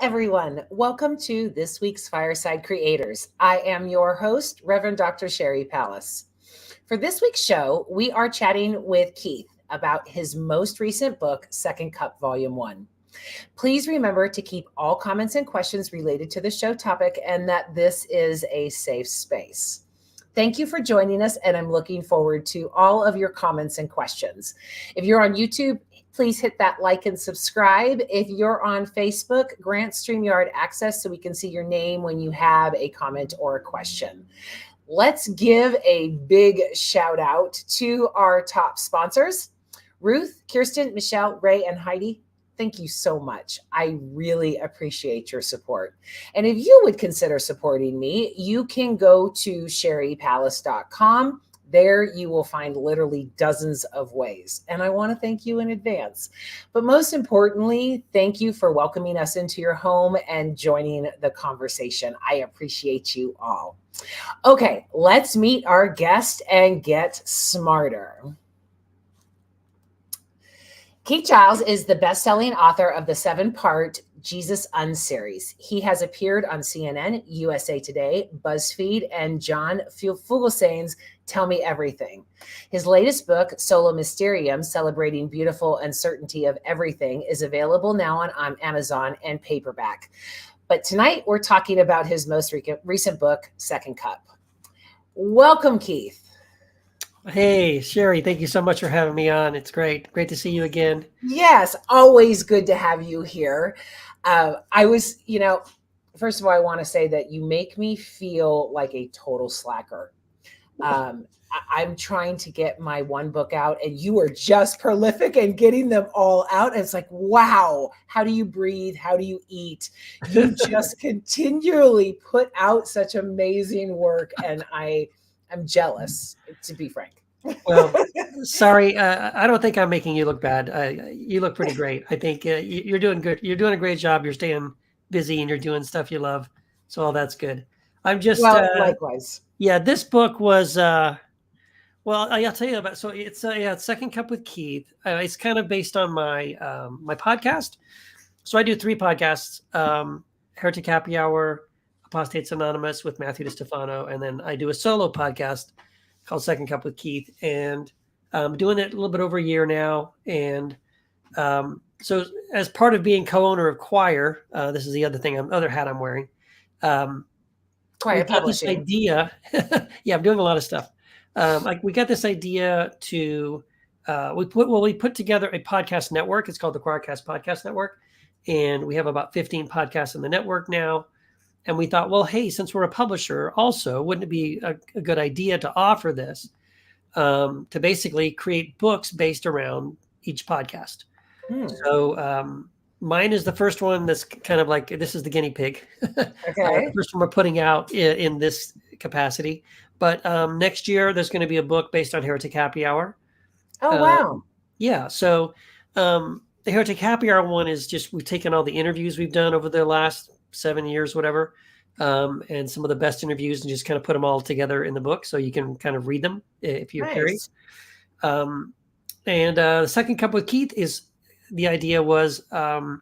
everyone. Welcome to this week's Fireside Creators. I am your host, Reverend Dr. Sherry Palace. For this week's show, we are chatting with Keith about his most recent book, Second Cup, Volume 1. Please remember to keep all comments and questions related to the show topic and that this is a safe space. Thank you for joining us, and I'm looking forward to all of your comments and questions. If you're on YouTube, please hit that like and subscribe. If you're on Facebook, grant StreamYard access so we can see your name when you have a comment or a question. Let's give a big shout out to our top sponsors, Ruth, Kirsten, Michelle, Ray, and Heidi. Thank you so much. I really appreciate your support. And if you would consider supporting me, you can go to sherrypalace.com. There you will find literally dozens of ways. And I want to thank you in advance. But most importantly, thank you for welcoming us into your home and joining the conversation. I appreciate you all. Okay, let's meet our guest and get smarter. Keith Giles is the best-selling author of the 7-part Jesus series. He has appeared on CNN, USA Today, BuzzFeed, and John Fugelsang's Tell Me Everything. His latest book, Sola Mysterium, Celebrating Beautiful Uncertainty of Everything, is available now on Amazon and paperback. But tonight, we're talking about his most recent book, Second Cup. Welcome, Keith. Hey, Sherry, thank you so much for having me on. It's great. Great to see you again. Yes, always good to have you here. First of all, I want to say that you make me feel like a total slacker. I'm trying to get my one book out, and you are just prolific in getting them all out. And it's like, wow, how do you breathe? How do you eat? You just continually put out such amazing work, and I'm jealous, to be frank. Well, sorry, I don't think I'm making you look bad. You look pretty great. I think you're doing good. You're doing a great job. You're staying busy and you're doing stuff you love. So all that's good. I'm just likewise. Yeah, this book was I'll tell you about. So it's Second Cup with Keith. It's kind of based on my my podcast. So I do 3 podcasts: Heretic Happy Hour, Apostates Anonymous with Matthew DiStefano, and then I do a solo podcast called Second Cup with Keith, and I'm doing it a little bit over a year now. And so as part of being co-owner of Choir, this is the other hat I'm wearing. Choir Publishing. This idea, yeah, I'm doing a lot of stuff. We got this idea to we put together a podcast network. It's called the Choircast Podcast Network, and we have about 15 podcasts in the network now. And we thought, well, hey, since we're a publisher also, wouldn't it be a good idea to offer this, to basically create books based around each podcast? So mine is the first one that's kind of like, this is the guinea pig. Okay. The first one we're putting out in this capacity. But next year, there's going to be a book based on Heretic Happy Hour. Oh, wow. Yeah. So the Heretic Happy Hour one is just, we've taken all the interviews we've done over the last 7 years, whatever, and some of the best interviews, and just kind of put them all together in the book so you can kind of read them if you're curious. And the Second Cup with Keith is, the idea was, I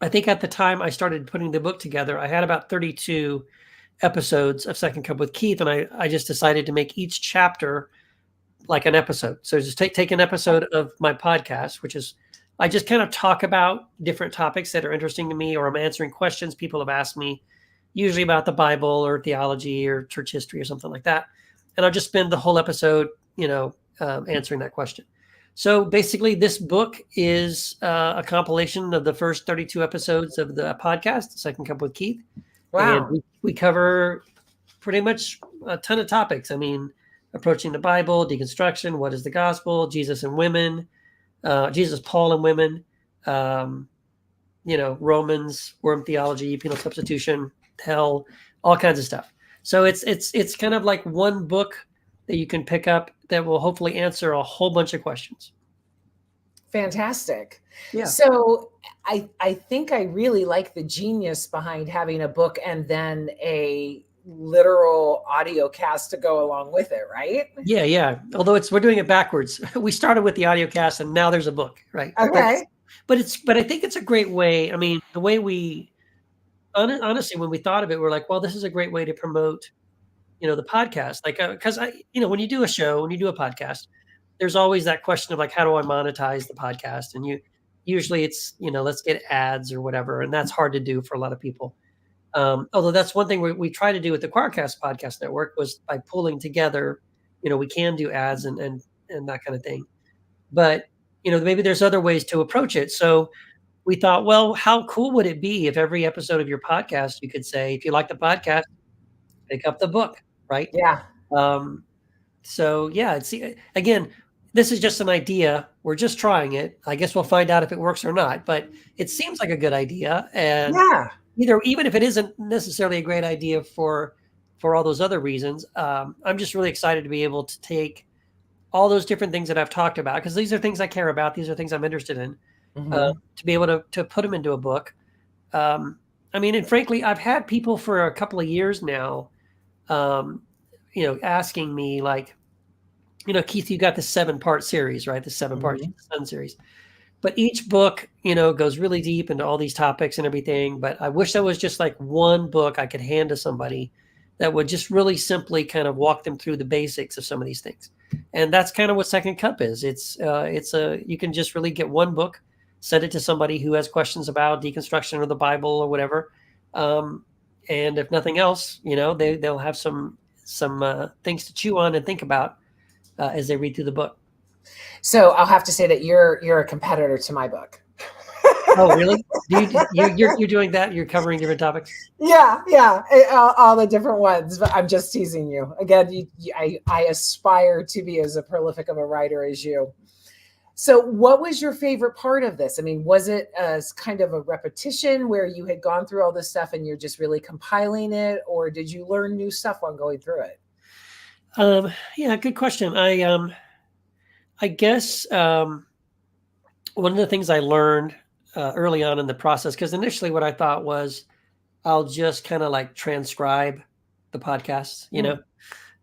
think at the time I started putting the book together, I had about 32 episodes of Second Cup with Keith, and I just decided to make each chapter like an episode. So just take an episode of my podcast, which is, I just kind of talk about different topics that are interesting to me, or I'm answering questions people have asked me, usually about the Bible or theology or church history or something like that. And I'll just spend the whole episode, answering that question. So basically, this book is a compilation of the first 32 episodes of the podcast, Second Cup with Keith. Wow. And we cover pretty much a ton of topics. I mean, approaching the Bible, deconstruction, what is the gospel, Jesus and women, Jesus, Paul, and women, Romans, worm theology, penal substitution, hell, all kinds of stuff. So it's kind of like one book that you can pick up that will hopefully answer a whole bunch of questions. Fantastic. Yeah. So I think I really like the genius behind having a book and then a literal audio cast to go along with it, right? Yeah. Although we're doing it backwards. We started with the audio cast and now there's a book, right? Okay. But I think it's a great way. I mean, the way we honestly, when we thought of it, we're like, well, this is a great way to promote, the podcast. Like, because when you do a show, when you do a podcast, there's always that question of like, how do I monetize the podcast? And usually it's, let's get ads or whatever. And that's hard to do for a lot of people. Although that's one thing we try to do with the Quarkcast Podcast Network was by pulling together, we can do ads and that kind of thing. But, maybe there's other ways to approach it. So we thought, well, how cool would it be if every episode of your podcast, you could say, if you like the podcast, pick up the book, right? Yeah. So yeah, again, this is just an idea. We're just trying it. I guess we'll find out if it works or not, but it seems like a good idea. And Yeah. even if it isn't necessarily a great idea for all those other reasons, I'm just really excited to be able to take all those different things that I've talked about, because these are things I care about. These are things I'm interested in, to be able to put them into a book. And frankly, I've had people for a couple of years now, asking me like, Keith, you got the 7-part series, right? The 7-part Sun series. But each book, goes really deep into all these topics and everything. But I wish there was just like one book I could hand to somebody that would just really simply kind of walk them through the basics of some of these things. And that's kind of what Second Cup is. You can just really get one book, send it to somebody who has questions about deconstruction or the Bible or whatever. And if nothing else, they'll have some things to chew on and think about as they read through the book. So I'll have to say that you're a competitor to my book. Oh, really? You're doing that? You're covering different topics? Yeah. All the different ones, but I'm just teasing you. Again, I aspire to be as a prolific of a writer as you. So what was your favorite part of this? I mean, was it as kind of a repetition where you had gone through all this stuff and you're just really compiling it, or did you learn new stuff while going through it? Yeah, good question. I guess one of the things I learned early on in the process, because initially what I thought was I'll just kind of like transcribe the podcasts,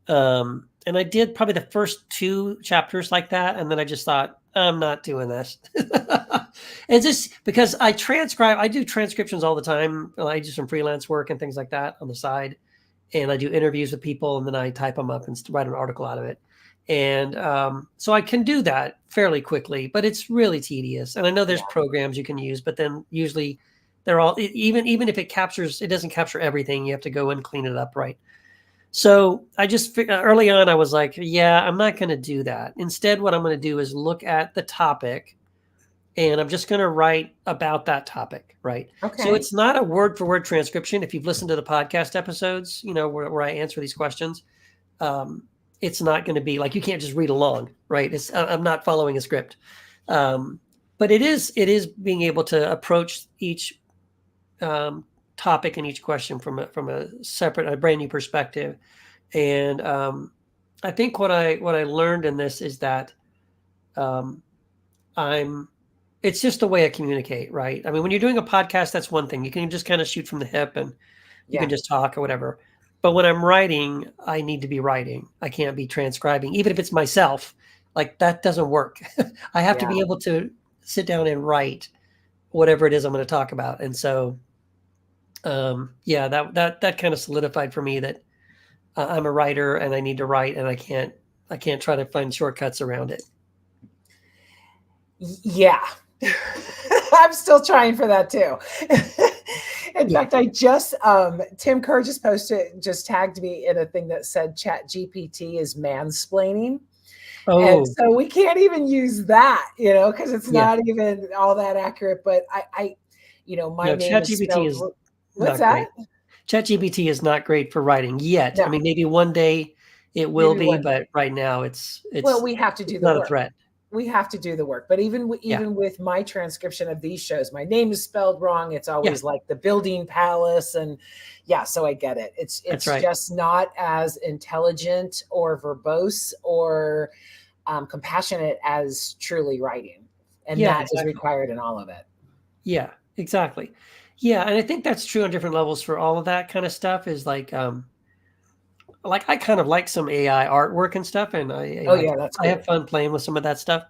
and I did probably the first 2 chapters like that. And then I just thought, I'm not doing this. It's just because I do transcriptions all the time. I do some freelance work and things like that on the side. And I do interviews with people, and then I type them up and write an article out of it. And so I can do that fairly quickly, but it's really tedious. And I know there's programs you can use, but then usually they're all, even if it doesn't capture everything, you have to go and clean it up, right? So I just early on, I was like, yeah, I'm not going to do that. Instead, what I'm going to do is look at the topic, and I'm just going to write about that topic, right? Okay. So it's not a word for word transcription. If you've listened to the podcast episodes, where I answer these questions, it's not going to be like, you can't just read along, right? I'm not following a script. But it is being able to approach each topic and each question from a brand new perspective. And I think what I learned in this is that it's just the way I communicate, right? I mean, when you're doing a podcast, that's one thing. You can just kind of shoot from the hip and you can just talk or whatever. But when I'm writing, I need to be writing. I can't be transcribing, even if it's myself. Like, that doesn't work. I have to be able to sit down and write whatever it is I'm going to talk about. And so, that kind of solidified for me that I'm a writer and I need to write, and I can't try to find shortcuts around it. Yeah. I'm still trying for that too. In fact, I just Tim Kerr just tagged me in a thing that said Chat GPT is mansplaining. Oh. And so we can't even use that, because it's not even all that accurate. But my name is spelled. What's that? ChatGPT is not great for writing yet. No. I mean, maybe one day it will be, but right now it's well, we have to do the not work. A threat. We have to do the work. But even with my transcription of these shows, my name is spelled wrong. It's always like the building palace. And so I get it. It's right. Just not as intelligent or verbose or compassionate as truly writing. And that is required in all of it. Yeah, exactly. Yeah. And I think that's true on different levels for all of that kind of stuff. Is like I kind of like some AI artwork and stuff, and I have fun playing with some of that stuff.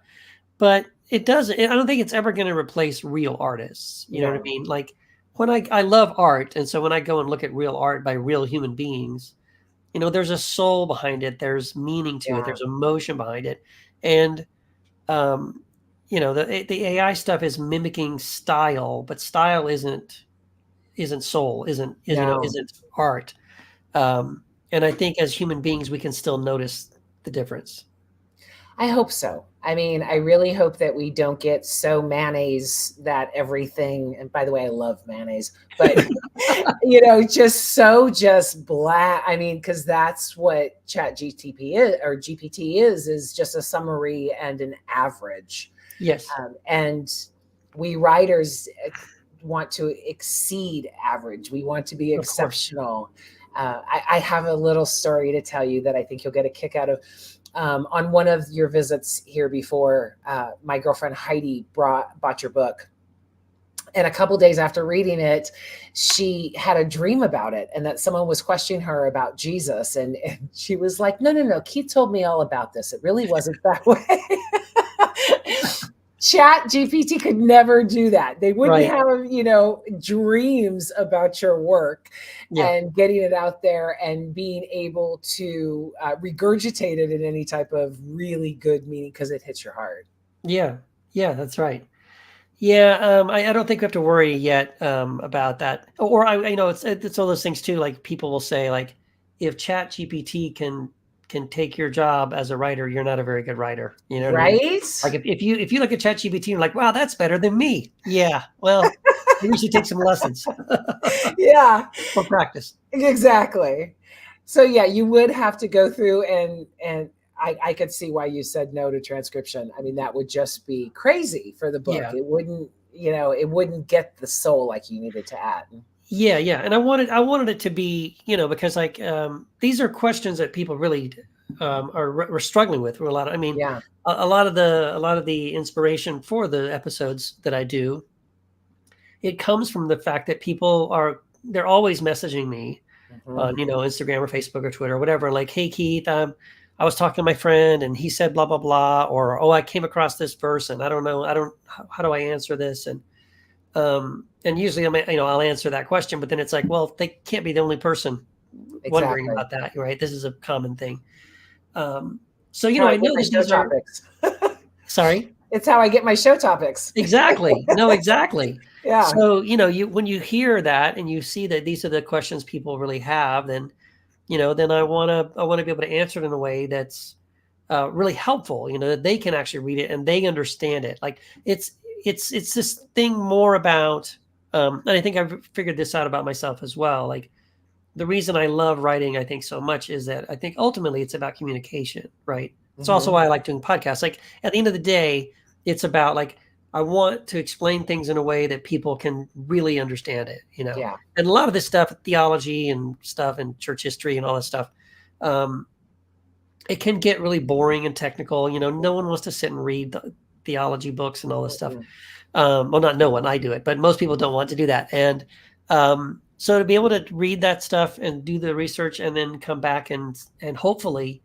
But it doesn't. I don't think it's ever going to replace real artists. You know what I mean? Like, when I love art, and so when I go and look at real art by real human beings, there's a soul behind it. There's meaning to it. Yeah. There's emotion behind it, and um, the AI stuff is mimicking style, but style isn't soul, No. isn't art. And I think as human beings, we can still notice the difference. I hope so. I mean, I really hope that we don't get so mayonnaise that everything, and by the way, I love mayonnaise, but just black. I mean, because that's what Chat GTP is, or GPT is just a summary and an average. Yes, And we writers want to exceed average. We want to be of course. exceptional. I have a little story to tell you that I think you'll get a kick out of. On one of your visits here before, my girlfriend Heidi bought your book. And a couple days after reading it, she had a dream about it, and that someone was questioning her about Jesus. And she was like, no, Keith told me all about this. It really wasn't that way. Chat GPT could never do that. They wouldn't Right. have, dreams about your work Yeah. and getting it out there and being able to regurgitate it in any type of really good meaning because it hits your heart. Yeah. Yeah. That's right. Yeah. I don't think we have to worry yet about that. Or it's all those things too. Like people will say, like, if Chat GPT can take your job as a writer, you're not a very good writer. You know what I mean? Right? Like if you look at Chat GPT and you're like, wow, that's better than me. Yeah. Well, maybe you should take some lessons Yeah, or practice. exactly. So yeah, you would have to go through and I could see why you said no to transcription. I mean, that would just be crazy for the book. Yeah. It wouldn't get the soul like you needed to add. Yeah, yeah, and I wanted it to be, because like these are questions that people really are struggling with. For a lot of, I mean, Yeah. a lot of the inspiration for the episodes that I do, it comes from the fact that they're always messaging me Mhm. on Instagram or Facebook or Twitter or whatever, like, hey Keith, I was talking to my friend and he said blah blah blah, or oh, I came across this verse and I don't know, how do I answer this, and usually I'll answer that question, but then it's like, well, they can't be the only person wondering Exactly. about that, right? This is a common thing. So It's how I I get know my that show these are topics. sorry. It's how I get my show topics. Exactly. No, exactly. Yeah. So, you when you hear that and you see that these are the questions people really have, then I want to be able to answer it in a way that's really helpful, that they can actually read it and they understand it. Like it's this thing more about, and I think I've figured this out about myself as well. Like the reason I love writing, I think so much is that I think ultimately it's about communication, right? It's also Hmm. why I like doing podcasts. Like at the end of the day, it's about like, I want to explain things in a way that people can really understand it. Yeah. And a lot of this stuff, theology and stuff and church history and all this stuff, um, it can get really boring and technical. No one wants to sit and read the theology books and all this stuff. Mhm. Well, not no one, I do it, but most people don't want to do that. And so to be able to read that stuff and do the research and then come back and hopefully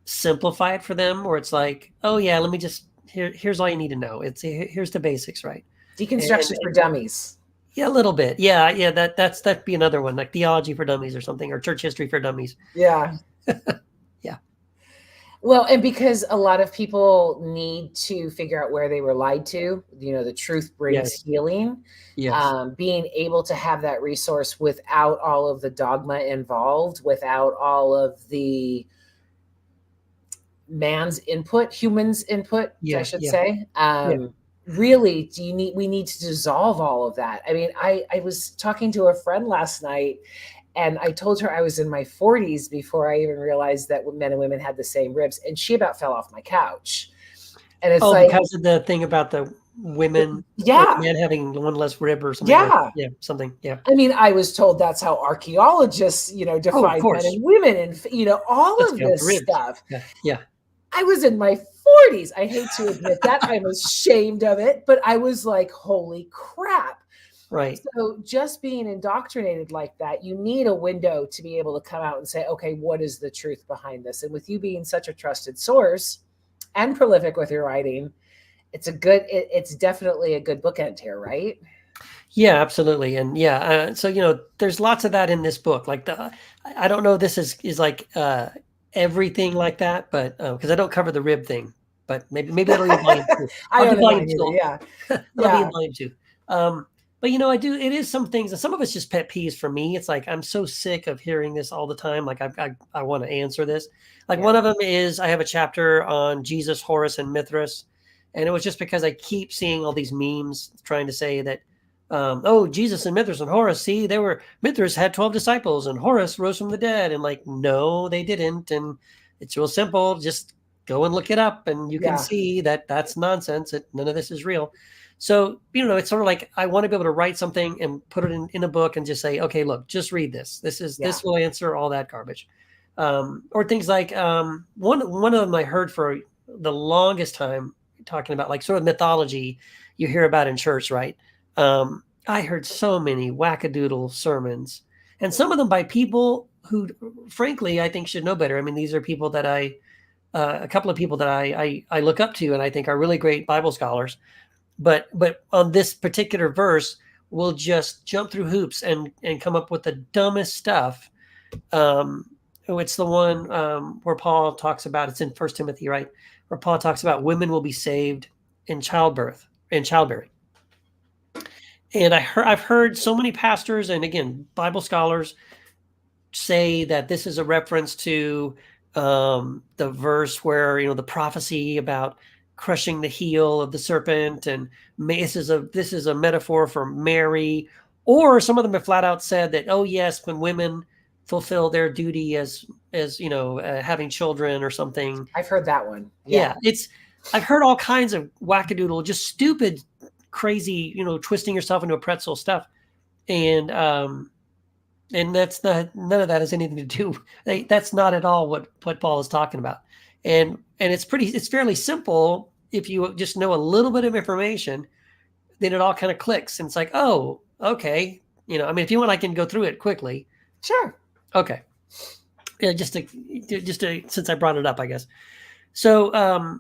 simplify it for them, where it's like, oh yeah, let me just here's all you need to know. Here's the basics, right? And Deconstruction for dummies. yeah, a little bit, yeah. That'd be another one, like theology for dummies or something, or church history for dummies. Yeah. Yeah. Well, and because a lot of people need to figure out where they were lied to, the truth brings Yes. healing. Yes. Being able to have that resource without all of the dogma involved, without all of the human's input, I Yeah. should Yeah. say. Yeah. Really, we need to dissolve all of that. I mean, I was talking to a friend last night and I told her I was in my 40s before I even realized that men and women had the same ribs. And she about fell off my couch. And it's Oh, like, because of the thing about the women or the yeah, men having one less rib or something, or yeah. yeah, something. Yeah. I mean, I was told that's how archaeologists, Oh, of define men course. and women and, all Let's of count the this ribs. stuff. Yeah. Yeah. I was in my 40s. I hate to admit that. I'm ashamed of it, but I was like, holy crap. Right. So just being indoctrinated like that, you need a window to be able to come out and say, okay, what is the truth behind this? And with you being such a trusted source and prolific with your writing, it's definitely a good bookend here, right? Yeah, absolutely. And yeah, so there's lots of that in this book. Like I don't know, this is like everything like that, but because I don't cover the rib thing, but maybe that'll be in volume two. I I'll do don't know volume mine either. two. Yeah. That'll be in Yeah. volume two. But I do. It is some things, and some of it's just pet peeves for me. It's like I'm so sick of hearing this all the time. Like I want to answer this. Like Yeah. one of them is I have a chapter on Jesus, Horus, and Mithras, and it was just because I keep seeing all these memes trying to say that, oh, Jesus and Mithras and Horus, see, Mithras had 12 disciples and Horus rose from the dead, and like no, they didn't, and it's real simple. Just go and look it up, and you can Yeah. see that that's nonsense. None of this is real. So, it's sort of like I want to be able to write something and put it in a book and just say, okay, look, just read this. Yeah. This will answer all that garbage. Or things like one of them I heard for the longest time talking about like sort of mythology you hear about in church, right? I heard so many wackadoodle sermons, and some of them by people who, frankly, I think should know better. I mean, these are people that a couple of people that I look up to and I think are really great Bible scholars, but on this particular verse will just jump through hoops and come up with the dumbest stuff. It's the one where Paul talks about, it's in First Timothy, right, where Paul talks about women will be saved in childbearing. And I've heard so many pastors and again Bible scholars say that this is a reference to the verse where the prophecy about crushing the heel of the serpent, and this is a metaphor for Mary. Or some of them have flat out said that, oh yes, when women fulfill their duty as having children or something. I've heard that one. Yeah, Yeah. I've heard all kinds of wackadoodle, just stupid, crazy, twisting yourself into a pretzel stuff, and that's not, none of that has anything to do. That's not at all what Paul is talking about, and it's fairly simple if you just know a little bit of information. Then it all kind of clicks, and it's like, oh, okay. I mean, if you want, I can go through it quickly. Sure. Okay. Yeah, just to since I brought it up, I guess. So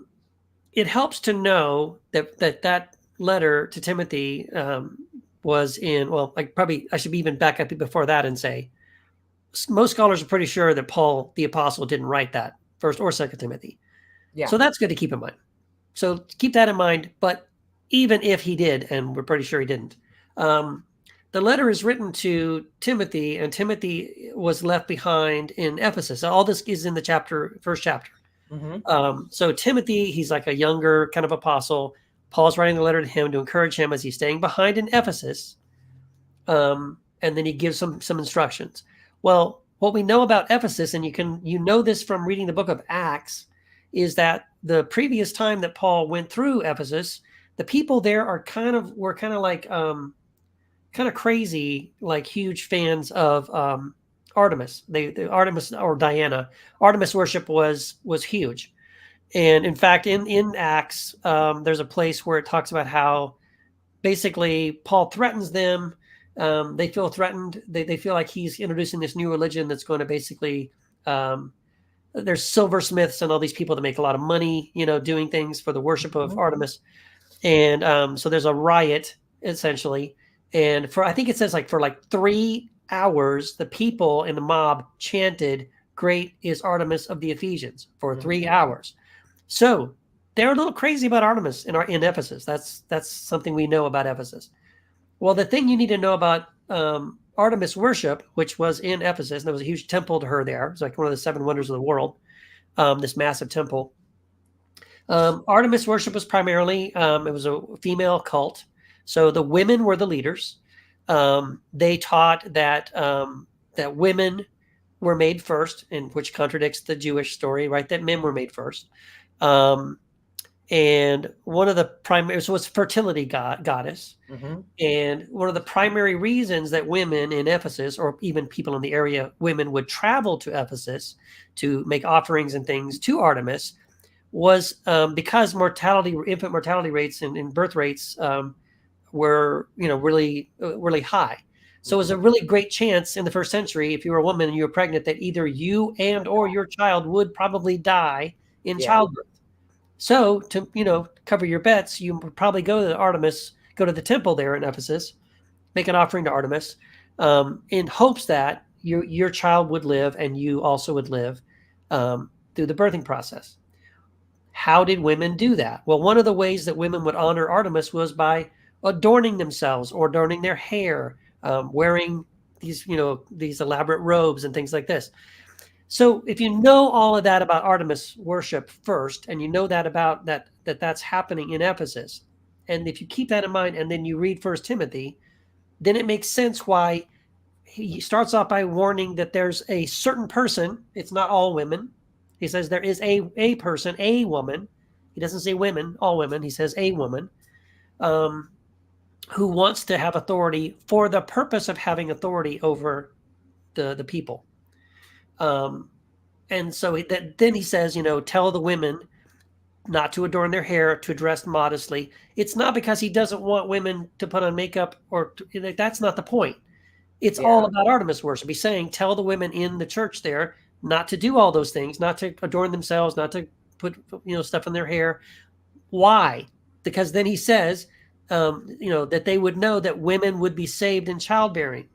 it helps to know that letter to Timothy was in, well, like probably I should even back up before that and say most scholars are pretty sure that Paul the apostle didn't write that First or Second Timothy. Yeah. So that's good to keep in mind. So keep that in mind. But even if he did, and we're pretty sure he didn't, the letter is written to Timothy, and Timothy was left behind in Ephesus. All this is in the first chapter. Mm-hmm. So Timothy, he's like a younger kind of apostle. Paul's writing the letter to him to encourage him as he's staying behind in Ephesus. And then he gives some instructions. Well, what we know about Ephesus, and you know this from reading the book of Acts, is that the previous time that Paul went through Ephesus, the people there were kind of like kind of crazy, like huge fans of Artemis. The Artemis or Diana. Artemis worship was huge. And in fact, in Acts, there's a place where it talks about how basically Paul threatens them. They feel threatened. They feel like he's introducing this new religion that's going to basically, there's silversmiths and all these people that make a lot of money, doing things for the worship of Artemis. And so there's a riot, essentially. And I think it says for 3 hours, the people in the mob chanted, "Great is Artemis of the Ephesians," for 3 hours. So they're a little crazy about Artemis in Ephesus. That's something we know about Ephesus. Well, the thing you need to know about Artemis worship, which was in Ephesus, and there was a huge temple to her there. It's like one of the 7 wonders of the world, this massive temple. Artemis worship was primarily, it was a female cult. So the women were the leaders. They taught that that women were made first, which contradicts the Jewish story, right? That men were made first. And one of the primary, so it's fertility goddess. Mm-hmm. And one of the primary reasons that women in Ephesus, or even people in the area, women would travel to Ephesus to make offerings and things to Artemis was because infant mortality rates and birth rates were, really, really high. So it was a really great chance in the first century, if you were a woman and you were pregnant, that either you and or your child would probably die in childbirth. So to, cover your bets, you would probably go to Artemis, go to the temple there in Ephesus, make an offering to Artemis, in hopes that your child would live and you also would live through the birthing process. How did women do that? Well, one of the ways that women would honor Artemis was by adorning themselves or adorning their hair, wearing these elaborate robes and things like this. So if you know all of that about Artemis worship first, and you know that about that's happening in Ephesus, and if you keep that in mind, and then you read First Timothy, then it makes sense why he starts off by warning that there's a certain person. It's not all women. He says there is a person, a woman. He doesn't say women, all women. He says a woman who wants to have authority for the purpose of having authority over the people. And so then he says, tell the women not to adorn their hair, to dress modestly. It's not because he doesn't want women to put on makeup that's not the point. It's all about Artemis worship. He's saying, tell the women in the church there not to do all those things, not to adorn themselves, not to put, stuff in their hair. Why? Because then he says, that they would know that women would be saved in childbearing.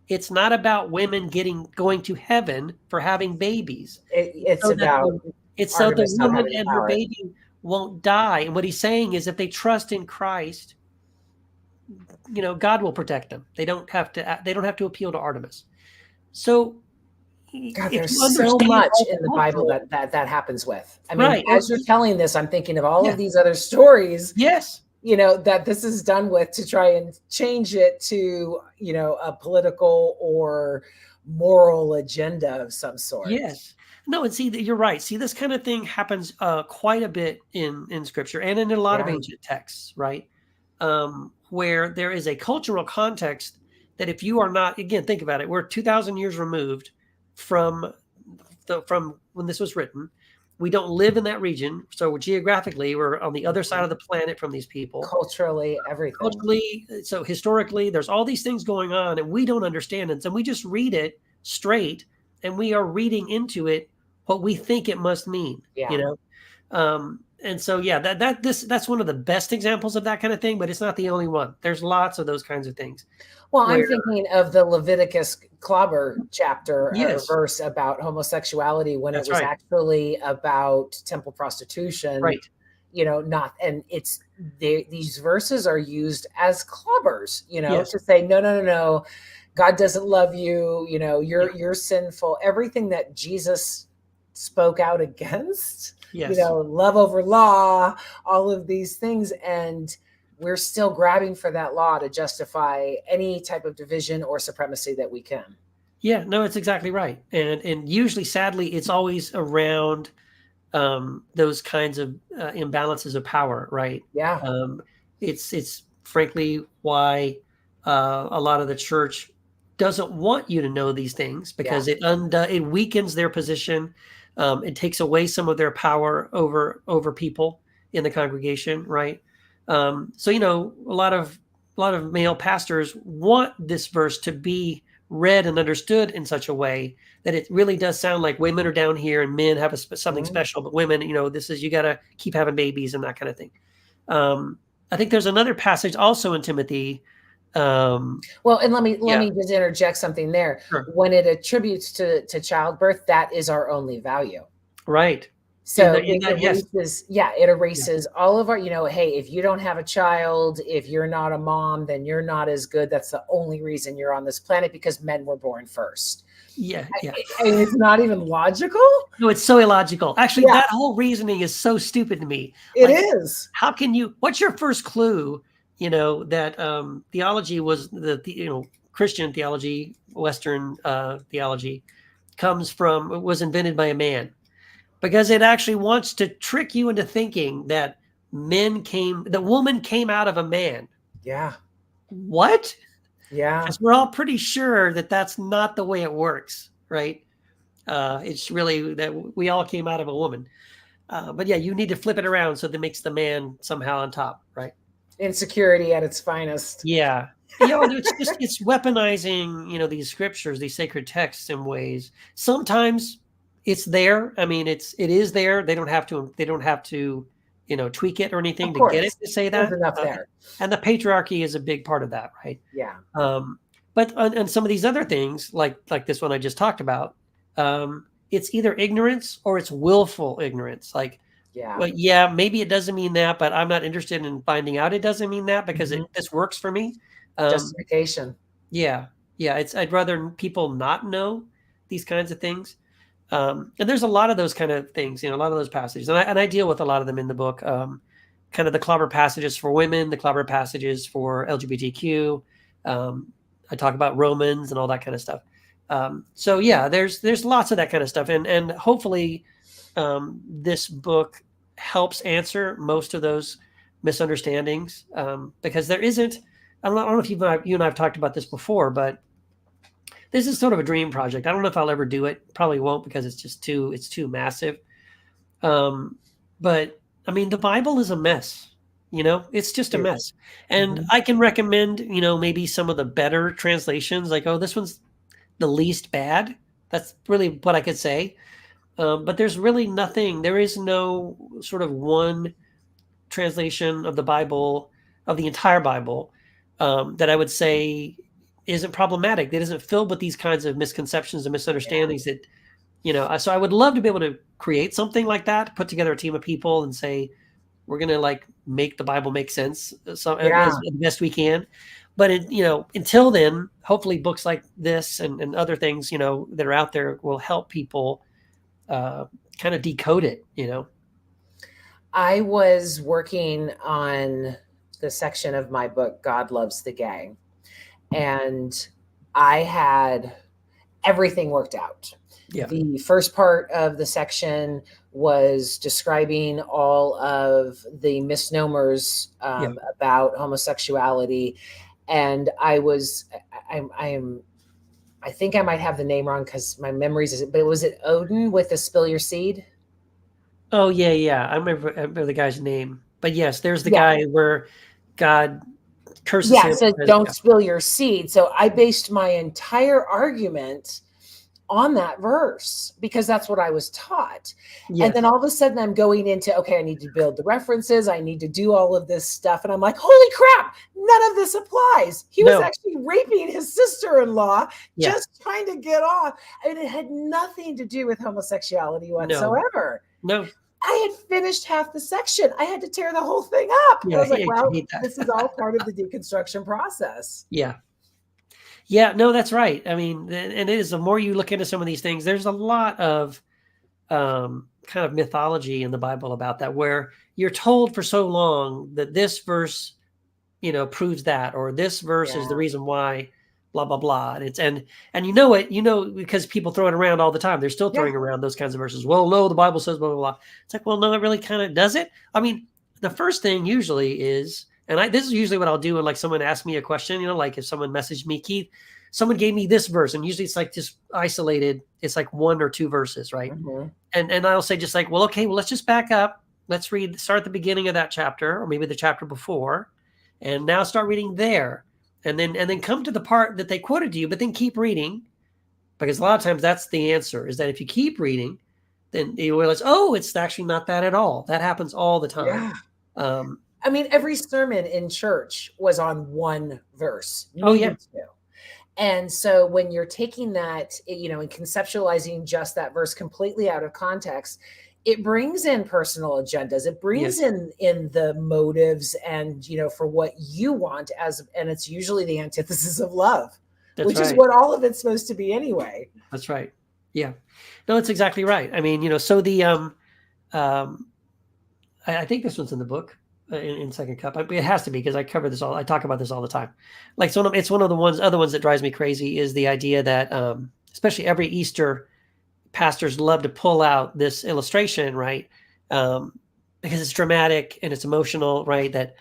It's not about women going to heaven for having babies. It's so the woman and her baby won't die. And what he's saying is, if they trust in Christ, God will protect them. They don't have to appeal to Artemis. So God, there's so much in the Bible that happens with. I mean, right. As you're telling this, I'm thinking of all of these other stories. Yes. That this is done with to try and change it to, a political or moral agenda of some sort. Yes. No, and see, you're right. See, this kind of thing happens quite a bit in Scripture and in a lot of ancient texts, right? Where there is a cultural context that if you are not, again, think about it, we're 2,000 years removed from when this was written. We don't live in that region. So geographically, we're on the other side of the planet from these people. Culturally, everything. Culturally, so historically, there's all these things going on, and we don't understand it. And we just read it straight, and we are reading into it what we think it must mean. And so, that's one of the best examples of that kind of thing, but it's not the only one. There's lots of those kinds of things. Well, I'm thinking of the Leviticus clobber chapter or verse about homosexuality when it was actually about temple prostitution. Right. These verses are used as clobbers, to say, no, God doesn't love you. You're sinful. Everything that Jesus spoke out against, love over law, all of these things. And we're still grabbing for that law to justify any type of division or supremacy that we can. Yeah, no, it's exactly right. And usually, sadly, it's always around those kinds of imbalances of power, right? Yeah. It's frankly why a lot of the church doesn't want you to know these things, because it weakens their position. It takes away some of their power over people in the congregation, right? So a lot of male pastors want this verse to be read and understood in such a way that it really does sound like women are down here and men have something special, but women, this is, you got to keep having babies and that kind of thing. I think there's another passage also in Timothy. And let me just interject something there. Sure. When it attributes to childbirth, that is our only value. Right. So it erases all of our, hey, if you don't have a child, if you're not a mom, then you're not as good. That's the only reason you're on this planet, because men were born first. Yeah. I mean, it's not even logical. No, it's so illogical. Actually, that whole reasoning is so stupid to me. It is. How can you, what's your first clue, that theology was the Christian theology, Western theology was invented by a man? Because it actually wants to trick you into thinking that the woman came out of a man. Yeah. What? Yeah. Because we're all pretty sure that that's not the way it works, right? It's really that we all came out of a woman. But you need to flip it around so that makes the man somehow on top, right? Insecurity at its finest. Yeah. It's weaponizing, these scriptures, these sacred texts in ways. Sometimes it's there. I mean, it is there. They don't have to tweak it or anything Of to get it course, to say there's that. enough there. And the patriarchy is a big part of that, right? Yeah. But on some of these other things, like this one I just talked about, it's either ignorance or it's willful ignorance. Like, Yeah. well, yeah, maybe it doesn't mean that, but I'm not interested in finding out it doesn't mean that because this works for me. Justification. Yeah. I'd rather people not know these kinds of things. And there's a lot of those kind of things, a lot of those passages, and I deal with a lot of them in the book. Kind of the clobber passages for women, the clobber passages for LGBTQ. I talk about Romans and all that kind of stuff. So yeah, there's lots of that kind of stuff, and hopefully this book helps answer most of those misunderstandings, because there isn't. I don't know if you and I have talked about this before, but this is sort of a dream project. I don't know if I'll ever do it. Probably won't because it's too massive. But I mean, the Bible is a mess. It's just a mess. And I can recommend, maybe some of the better translations. Like, oh, this one's the least bad. That's really what I could say. But there's really nothing. There is no sort of one translation of the Bible, of the entire Bible, that I would say isn't problematic, that isn't filled with these kinds of misconceptions and misunderstandings that, so I would love to be able to create something like that, put together a team of people and say, we're going to like make the Bible make sense as best we can. But until then, hopefully books like this and other things, that are out there will help people kind of decode it, I was working on the section of my book, God Loves the Gay, and I had everything worked out. Yeah. The first part of the section was describing all of the misnomers about homosexuality. And I think I might have the name wrong because my memories but was it Odin with the spill your seed? Oh yeah. I remember the guy's name. But yes, there's the guy where God curses him. So don't spill your seed. So I based my entire argument on that verse because that's what I was taught. Yes. And then all of a sudden I'm going into, okay, I need to build the references. I need to do all of this stuff. And I'm like, holy crap, none of this applies. He was actually raping his sister-in-law, just trying to get off. And it had nothing to do with homosexuality whatsoever. No. I had finished half the section. I had to tear the whole thing up. I was like, well, this is all part of the deconstruction process. Yeah. Yeah, no, that's right. I mean, and it is, the more you look into some of these things, there's a lot of kind of mythology in the Bible about that, where you're told for so long that this verse, proves that, or this verse is the reason why, blah, blah, blah. And it's, and because people throw it around all the time. They're still throwing around those kinds of verses. Well, no, the Bible says blah, blah, blah. It's like, well, no, it really kind of does it. I mean, the first thing usually is, and this is usually what I'll do when like someone asks me a question, like if someone messaged me, Keith, someone gave me this verse, and usually it's like just isolated. It's like one or two verses, right? Mm-hmm. And I'll say just like, well, okay, well, let's just back up. Let's start at the beginning of that chapter, or maybe the chapter before, and now start reading there, and then come to the part that they quoted to you, but then keep reading, because a lot of times that's the answer, is that if you keep reading, then you realize, oh, it's actually not that at all. That happens all the time. Yeah. I mean, every sermon in church was on one verse. And so when you're taking that, and conceptualizing just that verse completely out of context, it brings in personal agendas. It brings in the motives and, for what you want and it's usually the antithesis of love, which is what all of it's supposed to be anyway. That's right. Yeah. No, that's exactly right. I mean, so the, I think this one's in the book. In Second Cup, it has to be, because I cover this I talk about this all the time. Like, so it's one of the other ones that drives me crazy is the idea that, especially every Easter, pastors love to pull out this illustration, right? Because it's dramatic and it's emotional, right? That,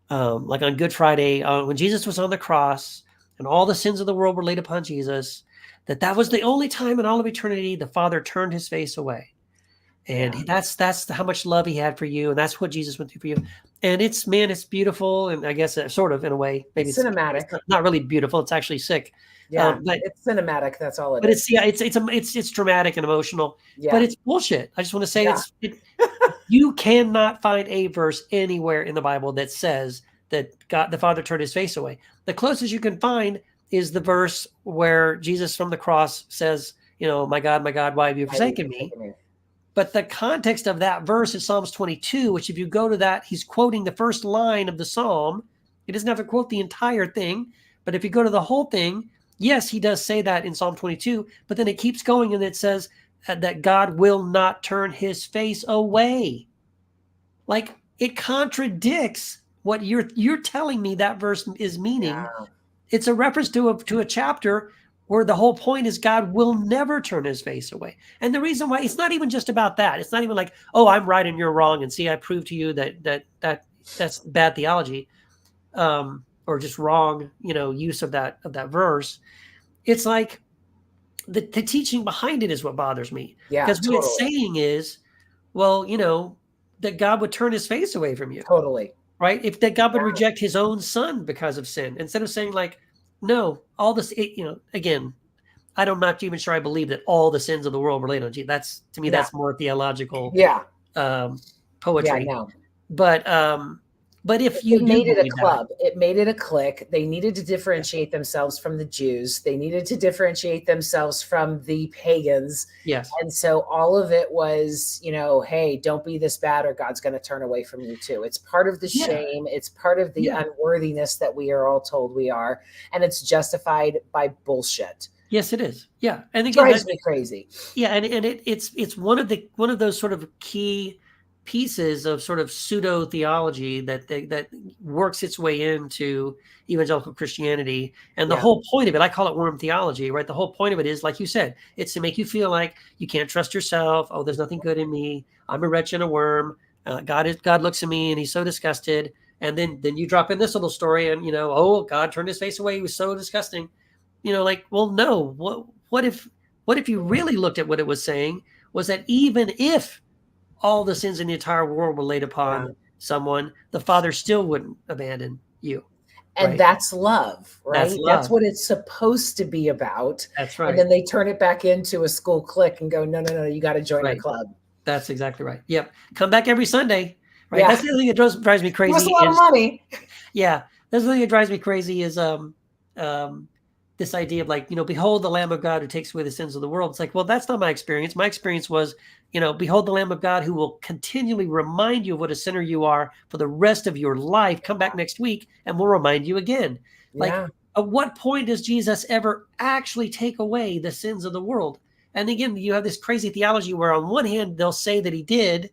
like on Good Friday, when Jesus was on the cross and all the sins of the world were laid upon Jesus, that was the only time in all of eternity the Father turned his face away. And that's how much love he had for you. And that's what Jesus went through for you. And it's beautiful. And I guess sort of in a way, maybe it's cinematic. It's not really beautiful. It's actually sick. Yeah, but it's cinematic. That's all it's dramatic and emotional, but it's bullshit. I just want to say You cannot find a verse anywhere in the Bible that says that God, the Father, turned his face away. The closest you can find is the verse where Jesus from the cross says, my God, why have you forsaken me? But the context of that verse is Psalms 22, which if you go to that, he's quoting the first line of the Psalm. He doesn't have to quote the entire thing. But if you go to the whole thing, yes, he does say that in Psalm 22, but then it keeps going and it says that God will not turn his face away. Like, it contradicts what you're telling me that verse is meaning. Yeah. It's a reference to a chapter where the whole point is God will never turn his face away. And the reason why, it's not even just about that. It's not even like, oh, I'm right and you're wrong, and see, I proved to you that's bad theology, or just wrong, use of that verse. It's like the teaching behind it is what bothers me. Yeah, Because what totally. it's saying is, well, that God would turn his face away from you. Totally. Right? If that God would reject his own son because of sin, instead of saying like, no, all this, again, I'm not even sure I believe that all the sins of the world relate on Jesus. That's, to me, that's more theological poetry. Yeah, no. But if you made it a club, it made it a clique. They needed to differentiate themselves from the Jews. They needed to differentiate themselves from the pagans. Yes. And so all of it was, hey, don't be this bad or God's going to turn away from you too. It's part of the shame. It's part of the unworthiness that we are all told we are. And it's justified by bullshit. Yes, it is. Yeah. And again, it drives me crazy. Yeah. And it's one of those sort of key pieces of sort of pseudo theology that works its way into evangelical Christianity. And the whole point of it, I call it worm theology, right? The whole point of it is, like you said, it's to make you feel like you can't trust yourself. Oh, there's nothing good in me. I'm a wretch and a worm. God looks at me and he's so disgusted. And then you drop in this little story and, oh, God turned his face away. He was so disgusting. Like, well, no, what if you really looked at what it was saying was that even if all the sins in the entire world were laid upon someone, the Father still wouldn't abandon you. And that's love, right? That's what it's supposed to be about. That's right. And then they turn it back into a school clique and go, no, you got to join the club. That's exactly right. Yep. Come back every Sunday. Right. Yeah. That's the other thing that drives me crazy. That's a lot of money. Yeah. That's the thing that drives me crazy is this idea of like, behold the Lamb of God who takes away the sins of the world. It's like, well, that's not my experience. My experience was, behold the Lamb of God who will continually remind you of what a sinner you are for the rest of your life. Come back next week and we'll remind you again. Like, at what point does Jesus ever actually take away the sins of the world? And again, you have this crazy theology where on one hand, they'll say that he did,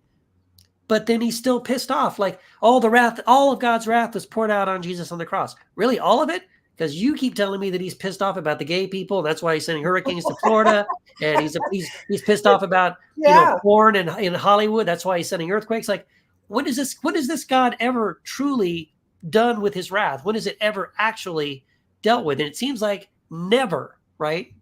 but then he's still pissed off. Like, all of God's wrath was poured out on Jesus on the cross. Really, all of it? Because you keep telling me that he's pissed off about the gay people. And that's why he's sending hurricanes to Florida. And he's pissed off about porn in Hollywood. That's why he's sending earthquakes. Like, when is this God ever truly done with his wrath? When is it ever actually dealt with? And it seems like never, right?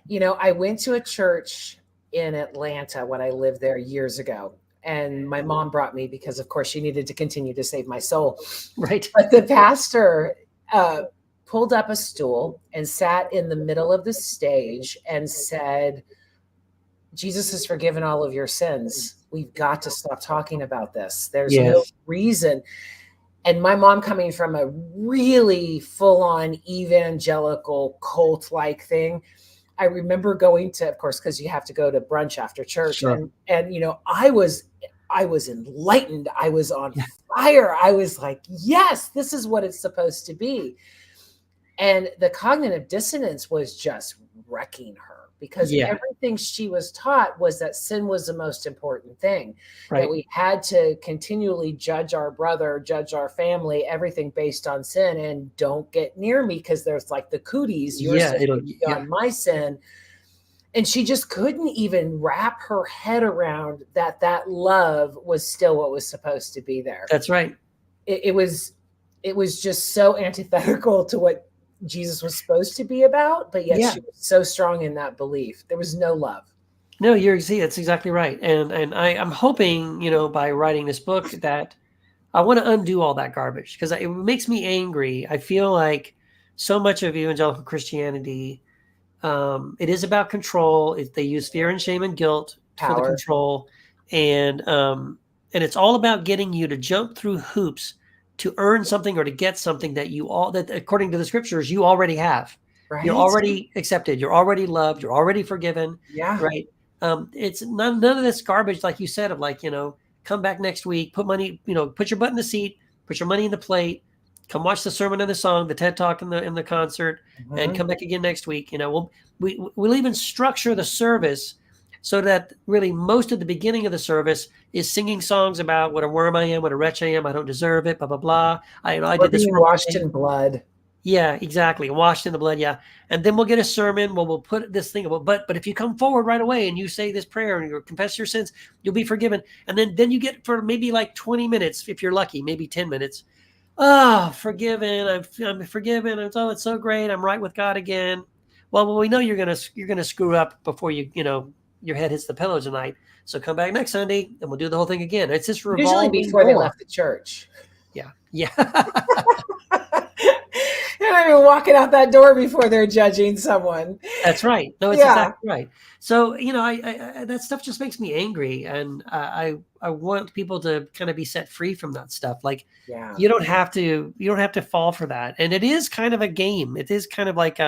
I went to a church in Atlanta when I lived there years ago. And my mom brought me because, of course, she needed to continue to save my soul. Right. But the pastor pulled up a stool and sat in the middle of the stage and said, Jesus has forgiven all of your sins. We've got to stop talking about this. There's no reason. And my mom, coming from a really full-on evangelical cult-like thing, I remember going to, of course, because you have to go to brunch after church. Sure. And I was enlightened. I was on fire. I was like, yes, this is what it's supposed to be. And the cognitive dissonance was just wrecking her because everything she was taught was that sin was the most important thing, that we had to continually judge our brother, judge our family, everything based on sin, and don't get near me because there's like the cooties, your sin on my sin. And she just couldn't even wrap her head around that love was still what was supposed to be there. That's right. It was just so antithetical to what Jesus was supposed to be about, but yet she was so strong in that belief. There was no love. No, that's exactly right. And I'm hoping, by writing this book that I want to undo all that garbage because it makes me angry. I feel like so much of evangelical Christianity, it is about control. They use fear and shame and guilt for the control. And it's all about getting you to jump through hoops to earn something or to get something that according to the scriptures you already have. You're Right? already accepted. You're already loved. You're already forgiven. Yeah. Right. It's none of this garbage, like you said, of like, come back next week, put money, put your butt in the seat, put your money in the plate, come watch the sermon and the song, the TED talk and the concert, and Mhm. come back again next week. We'll even structure the service so that really most of the beginning of the service is singing songs about what a worm I am, what a wretch I am, I don't deserve it, blah blah blah. I Or did this being wrong washed thing. in blood. Yeah, exactly. Washed in the blood. Yeah. And then we'll get a sermon. Well, we'll put this thing about, but if you come forward right away and you say this prayer and you confess your sins, you'll be forgiven. And then you get for maybe like 20 minutes, if you're lucky, maybe 10 minutes. Oh, forgiven. I'm forgiven. It's so great. I'm right with God again. Well, we know you're gonna screw up before your head hits the pillow tonight. So come back next Sunday and we'll do the whole thing again. It's this Usually revolving before they door. left the church. Yeah. Yeah. They're not even walking out that door before they're judging someone. That's right. No, it's Yeah. exactly right. So, I that stuff just makes me angry, and I want people to kind of be set free from that stuff. Like, Yeah. you don't have to fall for that. And it is kind of a game. It is kind of like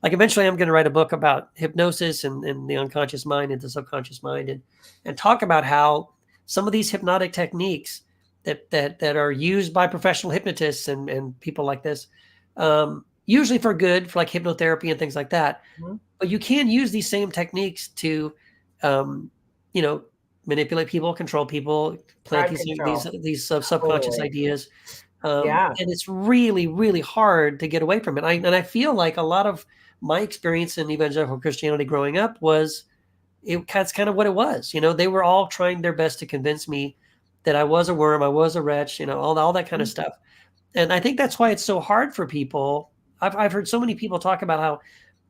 eventually I'm going to write a book about hypnosis and the unconscious mind and the subconscious mind, and talk about how some of these hypnotic techniques that are used by professional hypnotists and people like this, usually for good, for like hypnotherapy and things like that. Mhm. But you can use these same techniques to, um, you know, manipulate people, control people, plant Crowd these control. subconscious Totally. ideas, Yeah. and it's really, really hard to get away from it. And I feel like a lot of my experience in evangelical Christianity growing up that's kind of what it was. They were all trying their best to convince me that I was a worm, I was a wretch, all that kind of Mhm. stuff. And I think that's why it's so hard for people. I've heard so many people talk about how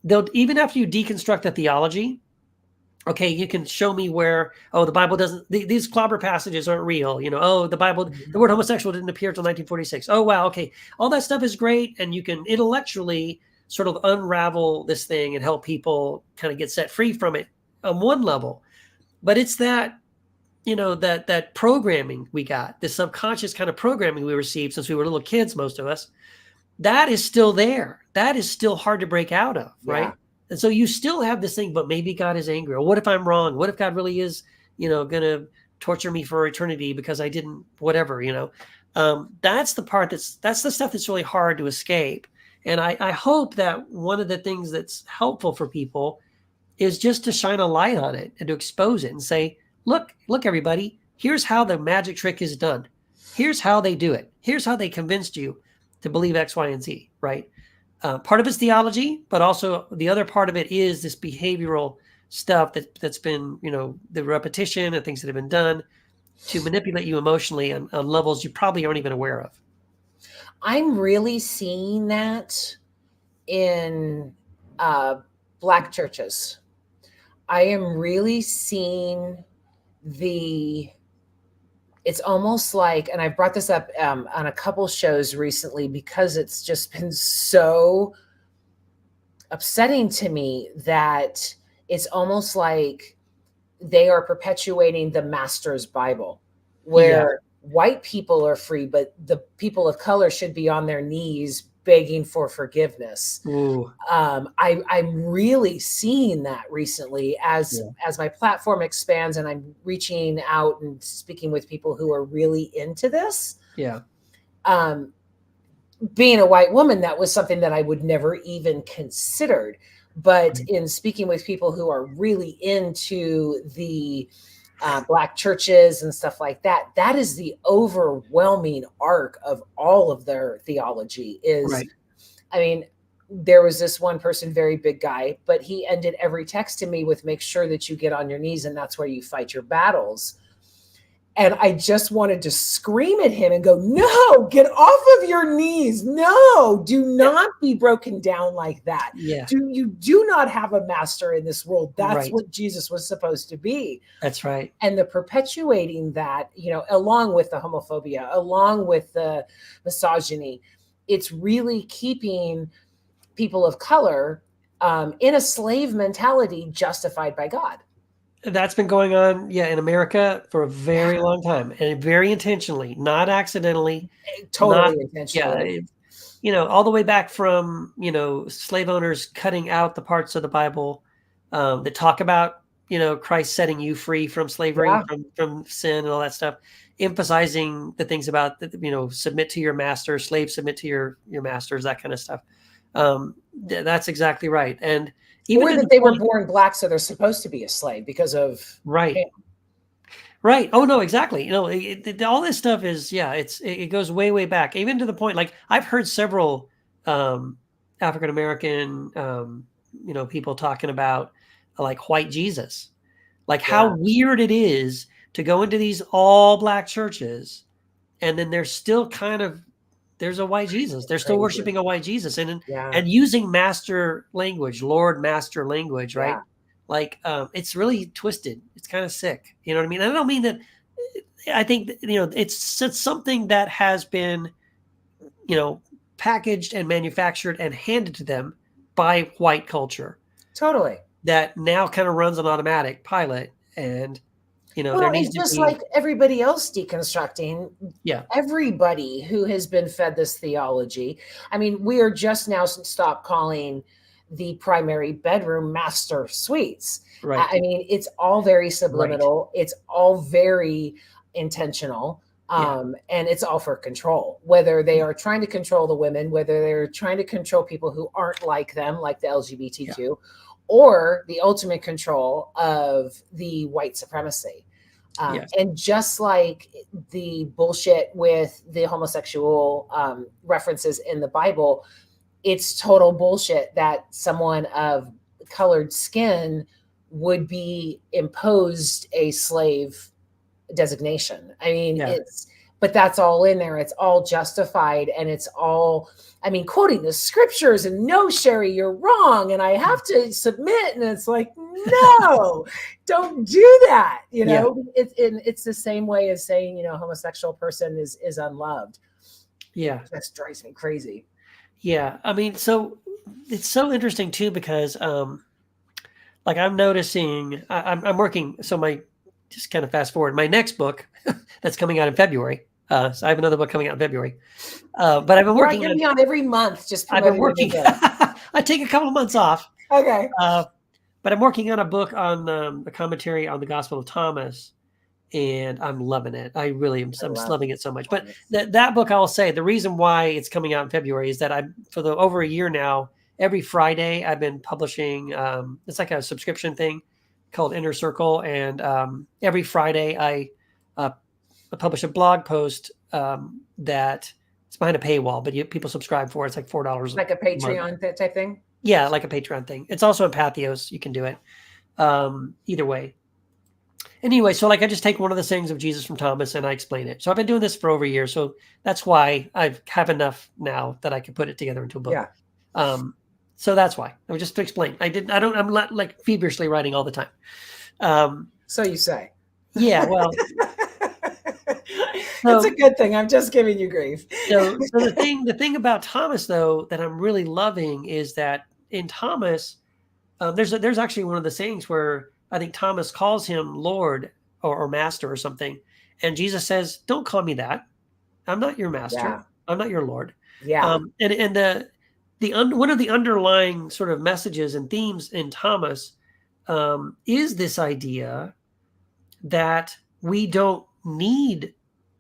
they'll, even after you deconstruct the theology, okay, you can show me where, the Bible doesn't, these clobber passages aren't real. The Bible, the Mhm. word homosexual didn't appear until 1946. Oh, wow. Okay. All that stuff is great. And you can intellectually sort of unravel this thing and help people kind of get set free from it on one level. But it's that programming we got, this subconscious kind of programming we received since we were little kids, most of us, that is still there. That is still hard to break out of, Yeah. right? And so you still have this thing, but maybe God is angry. Or what if I'm wrong? What if God really is, going to torture me for eternity because I didn't, whatever. That's the part that's the stuff that's really hard to escape. And I hope that one of the things that's helpful for people is just to shine a light on it and to expose it and say, look, everybody, here's how the magic trick is done. Here's how they do it. Here's how they convinced you to believe X, Y, and Z, right? Part of it's theology, but also the other part of it is this behavioral stuff that's been, the repetition and things that have been done to manipulate you emotionally on levels you probably aren't even aware of. I'm really seeing that in Black churches. I am really seeing it's almost like, and I've brought this up on a couple shows recently because it's just been so upsetting to me that it's almost like they are perpetuating the master's Bible, Yeah. where white people are free, but the people of color should be on their knees begging for forgiveness. Ooh. I'm really seeing that recently Yeah. as my platform expands and I'm reaching out and speaking with people who are really into this. Yeah. Um, being a white woman, that was something that I would never even considered. But in speaking with people who are really into the Black churches and stuff like that, that is the overwhelming arc of all of their theology is, Right. I mean, there was this one person, very big guy, but he ended every text to me with make sure that you get on your knees and that's where you fight your battles. And I just wanted to scream at him and go, no, get off of your knees. No, do not be broken down like that. Yeah. You do not have a master in this world. That's Right. what Jesus was supposed to be. That's right. And the perpetuating that, along with the homophobia, along with the misogyny, it's really keeping people of color in a slave mentality justified by God. That's been going on, in America for a very long time, and very intentionally, not accidentally, not, Totally yeah, intentionally. all the way back from, slave owners cutting out the parts of the Bible that talk about, Christ setting you free from slavery, Yeah, from sin and all that stuff, emphasizing the things about, submit to your master, slaves submit to your masters, that kind of stuff. That's exactly right. And even or to that the they were point, born black, so they're supposed to be a slave because of right. him. Right. Oh no, exactly. All this stuff is, it goes way, way back, even to the point, like I've heard several African American people talking about like white Jesus, like how Yeah, weird it is to go into these all black churches and then there's still there's a white Jesus. They're still crazy. worshiping a white Jesus Yeah, and using master language, Lord master language, yeah, right? Like it's really twisted. It's kind of sick. You know what I mean? I don't mean that. I think it's something that has been you know packaged and manufactured and handed to them by white culture totally. that now kind of runs on automatic pilot, and there Well, needs and to just be, like everybody else deconstructing, yeah, everybody who has been fed this theology. I mean, we are just now stop calling the primary bedroom master suites. right, I mean, it's all very right, subliminal. It's all very intentional. yeah, And it's all for control, whether they yeah, are trying to control the women, whether they're trying to control people who aren't like them, like the yeah, LGBTQ, or the ultimate control of the white supremacy. yes, And just like the bullshit with the homosexual references in the Bible, it's total bullshit that someone of colored skin would be imposed a slave designation. I mean, yeah, but that's all in there. It's all justified and it's all, I mean, quoting the scriptures and no, Sherry, you're wrong. And I have to submit. And it's like, no, don't do that. yeah, It's the same way as saying, homosexual person is unloved. It yeah, just drives me crazy. yeah. I mean, so it's so interesting too because like I'm noticing, I'm working. So my just kind of fast forward, my next book that's coming out in February. So I have another book coming out in February. But I've been You're working going to on. be on every month just I've been promoting a new working. book. I take a couple of months off, Okay. but I'm working on a book on the commentary on the Gospel of Thomas, and I'm loving it. I really am. I I'm just love loving it so much. But Thomas. that book, I will say, the reason why it's coming out in February is that I'm for the over a year now. Every Friday, I've been publishing. It's like a subscription thing called Inner Circle, and every Friday uh, I publish a blog post that it's behind a paywall, but people subscribe for it. It's like $4 Like a a month. Patreon type thing. Yeah, like a Patreon thing. It's also in Pathos. You can do it either way. Anyway, so like I just take one of the sayings of Jesus from Thomas and I explain it. So I've been doing this for over a year. So that's why I have enough now that I can put it together into a book. Yeah. So that's why I would just to explain. I'm not like feverishly writing all the time. So you say. Yeah, well, It's so a good thing. I'm just giving you grief. so the thing about Thomas though that I'm really loving is that in Thomas, there's actually one of the sayings where I think Thomas calls him Lord or Master or something, and Jesus says, "Don't call me that. I'm not your Master. Yeah. I'm not your Lord." Yeah. And one of the underlying sort of messages and themes in Thomas is this idea that we don't need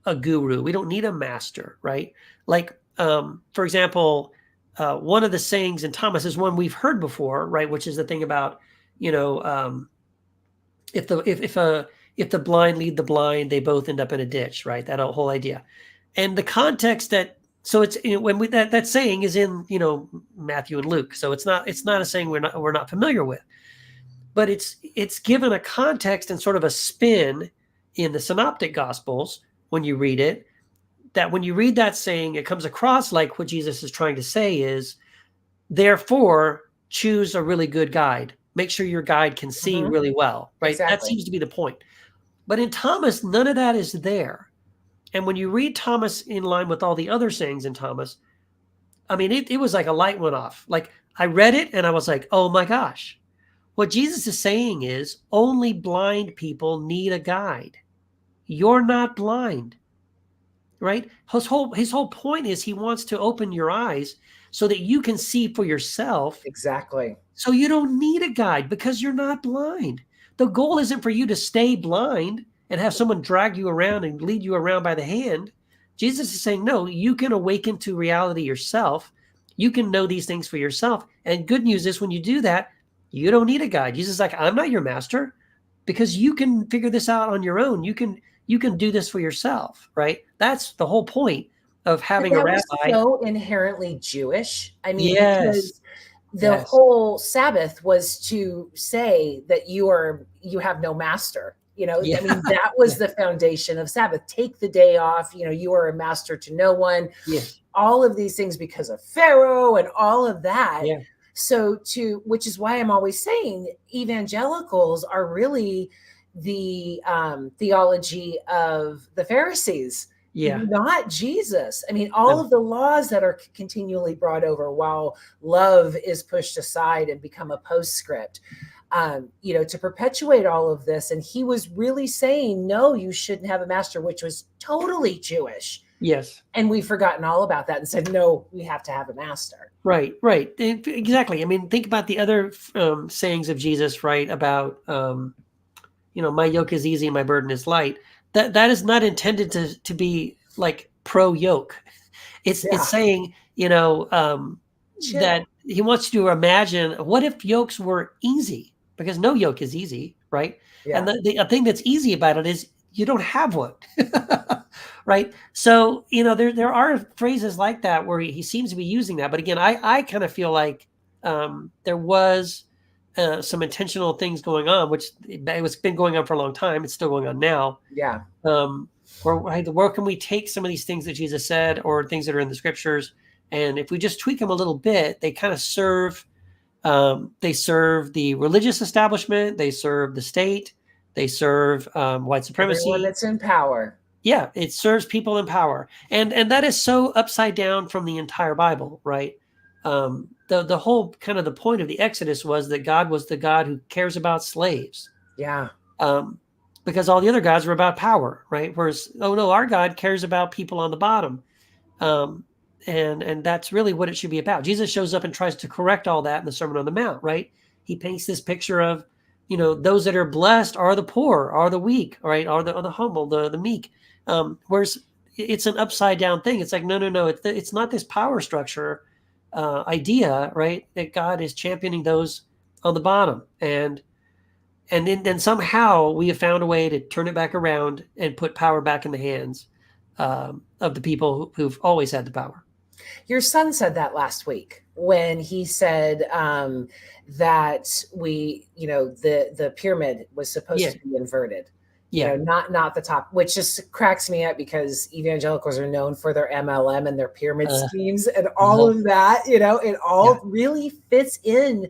a guru, we don't need a master, right? Like, for example, one of the sayings in Thomas is one we've heard before, right? Which is the thing about, you know, if the blind lead the blind, they both end up in a ditch, right? That whole idea, and the context that so it's when we that saying is in Matthew and Luke, so it's not a saying we're not familiar with, but it's given a context and sort of a spin in the synoptic gospels when you read it, that when you read that saying, it comes across like what Jesus is trying to say is, therefore choose a really good guide, make sure your guide can see Mhm. really well, right? That Exactly. seems to be the point. But in Thomas, none of that is there. And when you read Thomas in line with all the other sayings in Thomas, I mean, it was like a light went off. Like I read it and I was like, oh my gosh, What Jesus is saying is only blind people need a guide. You're not blind, right? His whole point is he wants to open your eyes so that you can see for yourself. Exactly. So you don't need a guide because you're not blind. The goal isn't for you to stay blind and have someone drag you around and lead you around by the hand. Jesus is saying, no, you can awaken to reality yourself. You can know these things for yourself. And good news is when you do that, you don't need a guide. Jesus is like, I'm not your master because you can figure this out on your own. You can do this for yourself, right? That's the whole point of But having a that was rabbi. so inherently Jewish. I mean, Yes. because the Yes. whole Sabbath was to say that you have no master. Yeah. I mean, that was the foundation of Sabbath. Take the day off. You are a master to no one. Yes. All of these things because of Pharaoh and all of that. Yeah. So which is why I'm always saying evangelicals are really the theology of the Pharisees, Yeah. not Jesus. I mean, all No. of the laws that are continually brought over while love is pushed aside and become a postscript, to perpetuate all of this. And he was really saying, no, you shouldn't have a master, which was totally Jewish. Yes. And we've forgotten all about that and said, no, we have to have a master. Right. Exactly. I mean, think about the other sayings of Jesus, right? About, my yoke is easy and my burden is light. That is not intended to be like pro yoke. It's Yeah. saying, that he wants you to imagine what if yokes were easy, because no yoke is easy, right? Yeah. And the thing that's easy about it is you don't have one. Right. So, there are phrases like that where he seems to be using that. But again, I kind of feel like there was some intentional things going on, which it was been going on for a long time. It's still going on now. Yeah. Where can we take some of these things that Jesus said or things that are in the scriptures, and if we just tweak them a little bit, they kind of serve. They serve the religious establishment. They serve the state. They serve white supremacy. Everyone that's in power. Yeah, it serves people in power, and that is so upside down from the entire Bible, right? The whole kind of the point of the Exodus was that God was the God who cares about slaves. Yeah. Because all the other gods were about power, right? Whereas, oh no, our God cares about people on the bottom, and that's really what it should be about. Jesus shows up and tries to correct all that in the Sermon on the Mount, right? He paints this picture of, those that are blessed are the poor, are the weak, right? Are the humble, the meek. Whereas it's an upside down thing. It's like, no. It's not this power structure idea, right? That God is championing those on the bottom. And then somehow we have found a way to turn it back around and put power back in the hands of the people who've always had the power. Your son said that last week when he said that the pyramid was supposed to be inverted. Not the top, which just cracks me up because evangelicals are known for their MLM and their pyramid schemes and all of that. It all really fits in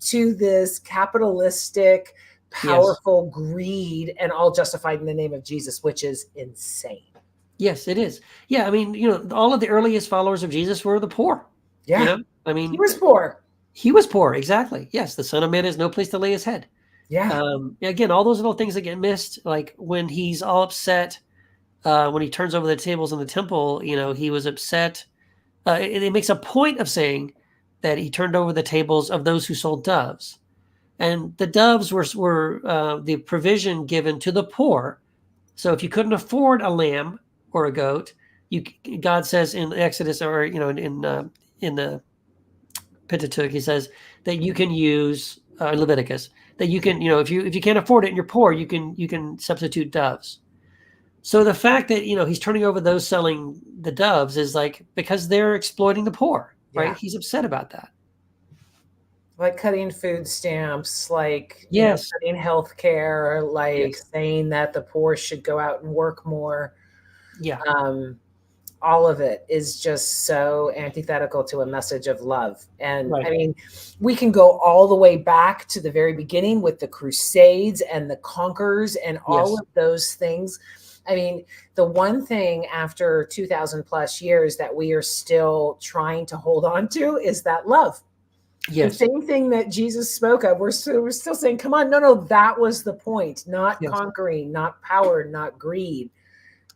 to this capitalistic, powerful greed, and all justified in the name of Jesus, which is insane. Yes, it is. Yeah, I mean, all of the earliest followers of Jesus were the poor. Yeah, I mean, he was poor. He was poor, exactly. Yes, the Son of Man has no place to lay his head. Yeah. Again, all those little things that get missed, like when he's all upset, when he turns over the tables in the temple, he was upset. It makes a point of saying that he turned over the tables of those who sold doves. And the doves were the provision given to the poor. So if you couldn't afford a lamb or a goat, God says in Exodus, or in the Pentateuch, he says that you can use Leviticus, that you can, if you can't afford it and you're poor, you can substitute doves. So the fact that he's turning over those selling the doves is like because they're exploiting the poor, right? Yeah. He's upset about that. Like cutting food stamps, like yes, cutting health care, like saying that the poor should go out and work more. Yeah. All of it is just so antithetical to a message of love. And I mean, we can go all the way back to the very beginning with the Crusades and the conquerors and all of those things. I mean, the one thing after 2,000 plus years that we are still trying to hold on to is that love. The Yes. same thing that Jesus spoke of. We're still saying, come on, no, that was the point. Not Yes. conquering, not power, not greed.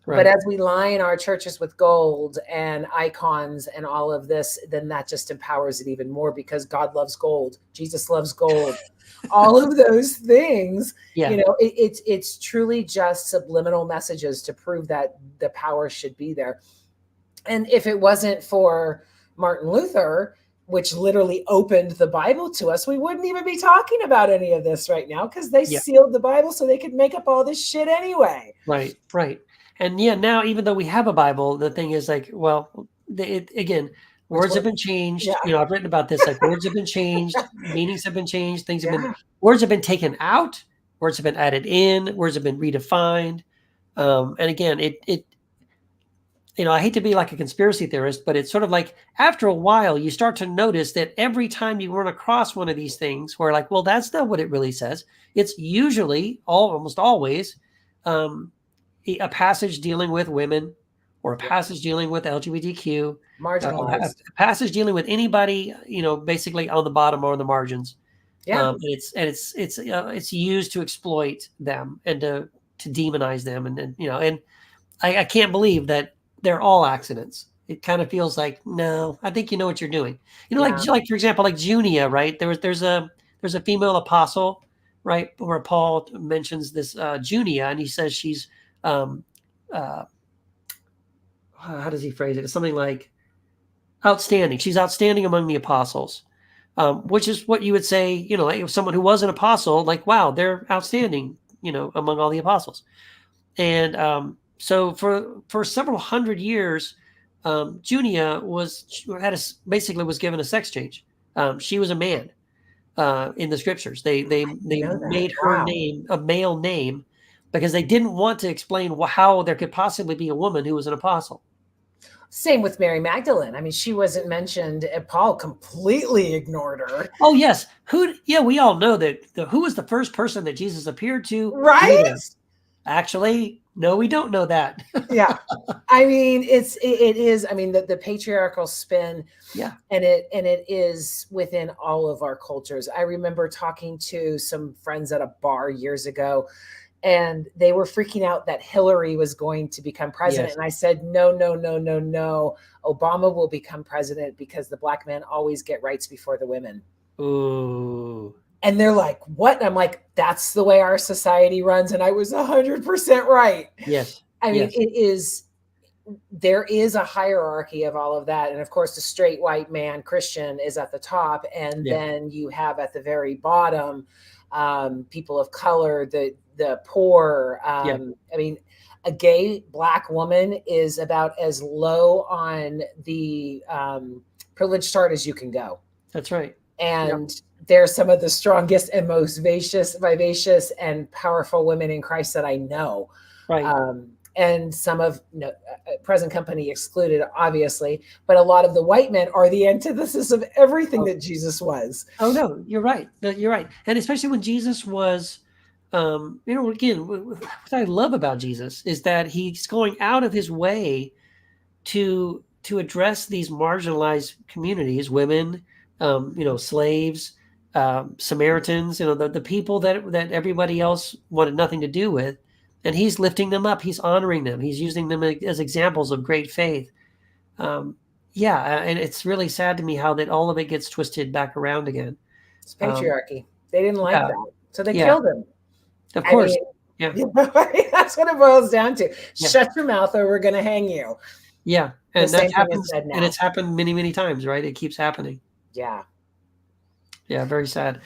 But Right. as we line our churches with gold and icons and all of this, then that just empowers it even more, because God loves gold. Jesus loves gold. All of those things, Yeah. it's truly just subliminal messages to prove that the power should be there. And if it wasn't for Martin Luther, which literally opened the Bible to us, we wouldn't even be talking about any of this right now, because they Yeah. sealed the Bible so they could make up all this shit anyway. Right. Right. And yeah, now even though we have a Bible, the thing is like, well, again, Which words have one? been changed. Yeah. I've written about this. Like words have been changed, meanings have been changed, Yeah. words have been taken out, words have been added in, words have been redefined. And again, I hate to be like a conspiracy theorist, but it's sort of like after a while, you start to notice that every time you run across one of these things where like, well, that's not what it really says. It's usually almost always um, a passage dealing with women, or a Yeah. passage dealing with LGBTQ, Marginalized. a passage dealing with anybody, basically on the bottom or on the margins. Yeah. It's used to exploit them and to demonize them, and I can't believe that they're all accidents. It kind of feels like, no, I think you know what you're doing. Yeah. Like for example, like Junia, right? There's a female apostle, right, where Paul mentions this Junia, and he says she's uh, how does he phrase it? It's something like outstanding. She's outstanding among the apostles, which is what you would say, like if someone who was an apostle, like, wow, they're outstanding, among all the apostles. And so for several hundred years, Junia basically was given a sex change. She was a man in the scriptures. They Know that. made her Wow. name a male name because they didn't want to explain how there could possibly be a woman who was an apostle. Same with Mary Magdalene. I mean, she wasn't mentioned, and Paul completely ignored her. Oh yes, we all know that who was the first person that Jesus appeared to? Right? Peter. Actually, no, we don't know that. Yeah. I mean, it is. I mean, the patriarchal spin, Yeah. and it is within all of our cultures. I remember talking to some friends at a bar years ago, and they were freaking out that Hillary was going to become president. Yes. And I said, no, no, no, no, no. Obama will become president because the black men always get rights before the women. Ooh. And they're like, what? And I'm like, that's the way our society runs. And I was 100% right. Yes. I mean, yes. there is a hierarchy of all of that. And of course, the straight white man Christian is at the top. And then you have at the very bottom, people of color, the poor. I mean, a gay black woman is about as low on the privilege chart as you can go. That's right. And they're some of the strongest and most vivacious and powerful women in Christ that I know. Right. And some of present company excluded, obviously, but a lot of the white men are the antithesis of everything that Jesus was. Oh no, you're right. You're right. And especially when Jesus was, again, what I love about Jesus is that he's going out of his way to address these marginalized communities, women, slaves, Samaritans, the people that everybody else wanted nothing to do with. And he's lifting them up. He's honoring them. He's using them as examples of great faith. And it's really sad to me how that all of it gets twisted back around again. It's patriarchy. They didn't like that, so they killed him. Of course. That's what it boils down to. Shut your mouth, or we're going to hang you. Yeah, and that happens, and it's happened many, many times, right? It keeps happening. Yeah. Yeah, very sad.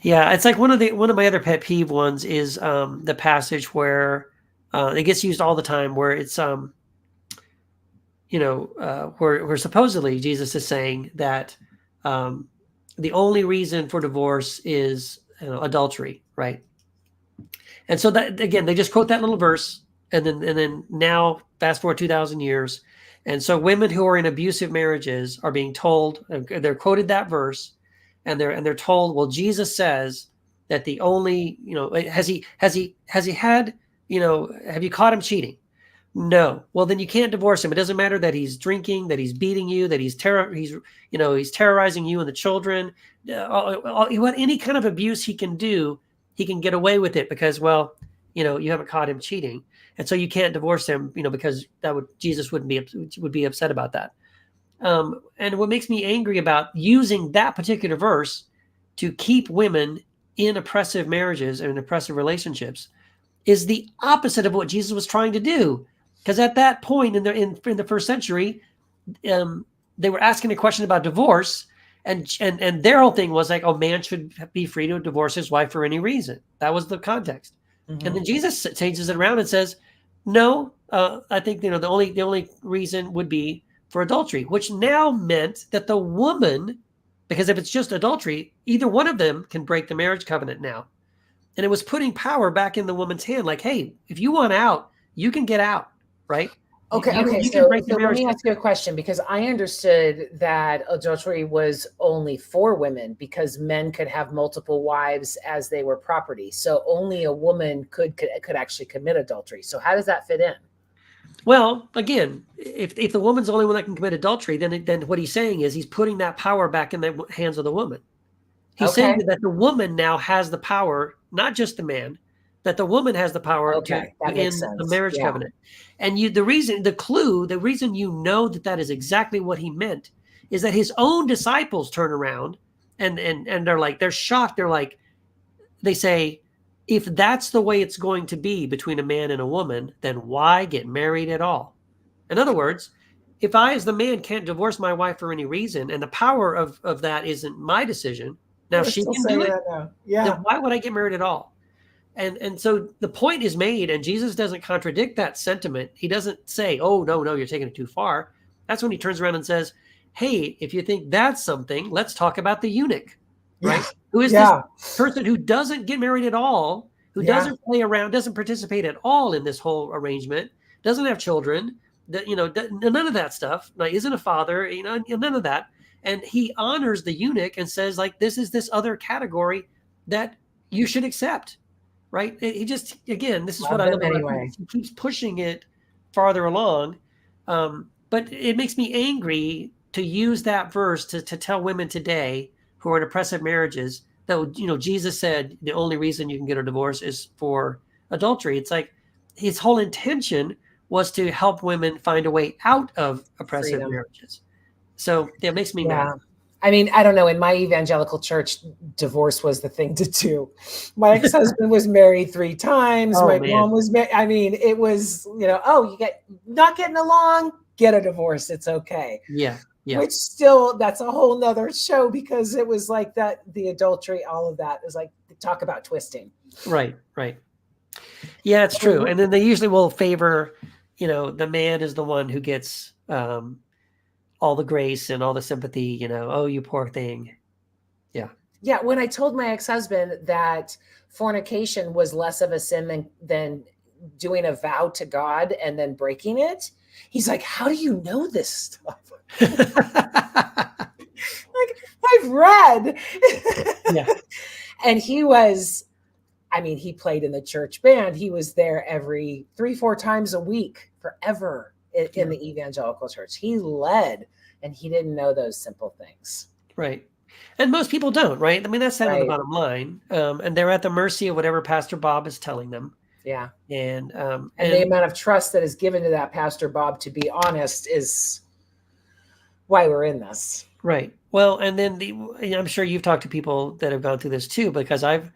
Yeah, it's like one of my other pet peeve ones is the passage where it gets used all the time, where it's where supposedly Jesus is saying that the only reason for divorce is adultery, right? And so that, again, they just quote that little verse, and then now fast forward 2,000 years, and so women who are in abusive marriages are being told, they're quoted that verse, and they're told, well, Jesus says that the only, has he had, have you caught him cheating? No. Well, then you can't divorce him. It doesn't matter that he's drinking, that he's beating you, that he's terrorizing you and the children. Any kind of abuse he can do, he can get away with it because, well, you haven't caught him cheating, and so you can't divorce him, because Jesus would be upset about that. And what makes me angry about using that particular verse to keep women in oppressive marriages and oppressive relationships is the opposite of what Jesus was trying to do. Because at that point in the first century, they were asking a question about divorce, and their whole thing was like, oh, man should be free to divorce his wife for any reason. That was the context. Mm-hmm. And then Jesus changes it around and says, no, I think the only reason would be for adultery, which now meant that the woman, because if it's just adultery, either one of them can break the marriage covenant now. And it was putting power back in the woman's hand. Like, hey, if you want out, you can get out, right? Okay. So let me ask you a question, because I understood that adultery was only for women because men could have multiple wives as they were property. So only a woman could actually commit adultery. So how does that fit in? Well, again, if the woman's the only one that can commit adultery, then what he's saying is he's putting that power back in the hands of the woman. He's saying that the woman now has the power, not just the man, that the woman has the power to end the marriage covenant. And the reason you know that is exactly what he meant is that his own disciples turn around and they're shocked. They say, if that's the way it's going to be between a man and a woman, then why get married at all? In other words, if I as the man can't divorce my wife for any reason, and the power of that isn't my decision, now she can do it. Then why would I get married at all? And so the point is made, and Jesus doesn't contradict that sentiment. He doesn't say, oh, no, you're taking it too far. That's when he turns around and says, hey, if you think that's something, let's talk about the eunuch, right? Who is this person who doesn't get married at all, who doesn't play around, doesn't participate at all in this whole arrangement, doesn't have children, none of that stuff, isn't a father, none of that. And he honors the eunuch and says, like, this is this other category that you should accept, right? He just, again, this is what I love about. He keeps pushing it farther along. But it makes me angry to use that verse to tell women today who are in oppressive marriages that, Jesus said the only reason you can get a divorce is for adultery. It's like his whole intention was to help women find a way out of oppressive marriages. So it makes me mad. I mean, I don't know. In my evangelical church, divorce was the thing to do. My ex-husband was married 3 times. My mom was married. I mean, it was, you get not getting along, get a divorce. It's okay. Yeah. Which still, that's a whole nother show, because it was like that, the adultery, all of that is like, talk about twisting. Right. Yeah, it's true. And then they usually will favor, the man is the one who gets, all the grace and all the sympathy, oh, you poor thing. Yeah. When I told my ex-husband that fornication was less of a sin than doing a vow to God and then breaking it, he's like, how do you know this stuff? Like, I've read. And he played in the church band. He was there every 3-4 times a week forever in the evangelical church. He led, and he didn't know those simple things. Right. And most people don't, right? I mean, that's the bottom line. And they're at the mercy of whatever Pastor Bob is telling them. Yeah. And the amount of trust that is given to that Pastor Bob, to be honest, is why we're in this. Right. Well, and then I'm sure you've talked to people that have gone through this too, because I've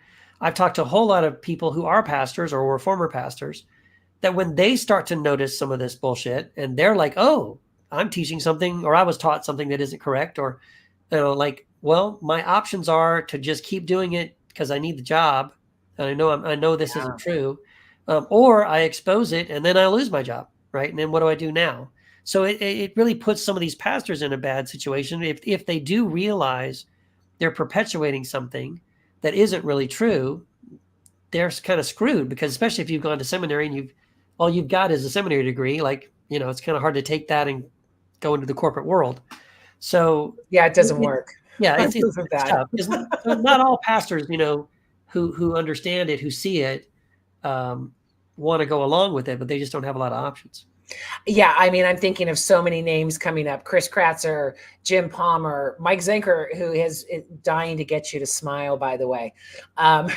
talked to a whole lot of people who are pastors or were former pastors, that when they start to notice some of this bullshit and they're like, oh, I'm teaching something, or I was taught something that isn't correct, or, well, my options are to just keep doing it because I need the job. And I know this isn't true. Or I expose it and then I lose my job. Right. And then what do I do now? So it really puts some of these pastors in a bad situation. If they do realize they're perpetuating something that isn't really true, they're kind of screwed, because especially if you've gone to seminary and all you've got is a seminary degree, it's kind of hard to take that and go into the corporate world. So it doesn't work. Yeah, it's tough. Not all pastors, who understand it, who see it, want to go along with it, but they just don't have a lot of options. Yeah, I mean, I'm thinking of so many names coming up. Chris Kratzer, Jim Palmer, Mike Zenker, who is dying to get you to smile, by the way. Um,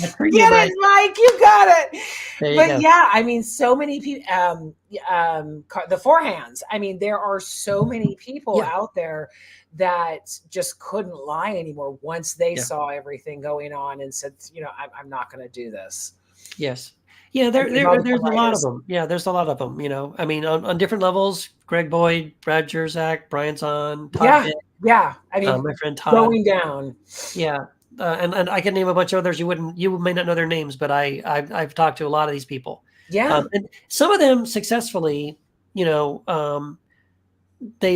That's for you, Get bud. it, Mike. You got it. There you But go. yeah, I mean, so many people. The forehands. I mean, there are so many people Yeah. out there that just couldn't lie anymore once they Yeah. saw everything going on and said, I'm not going to do this. Yes. Yeah, And they've all become there's a lot of writers. them. Yeah, there's a lot of them, I mean, on different levels, Greg Boyd, Brad Jerzak, Brian Zahn, Todd Yeah, Dick, yeah. I mean, my friend Todd. going down. Yeah. And I can name a bunch of others. You may not know their names, but I've talked to a lot of these people. Yeah. And some of them successfully, you know, they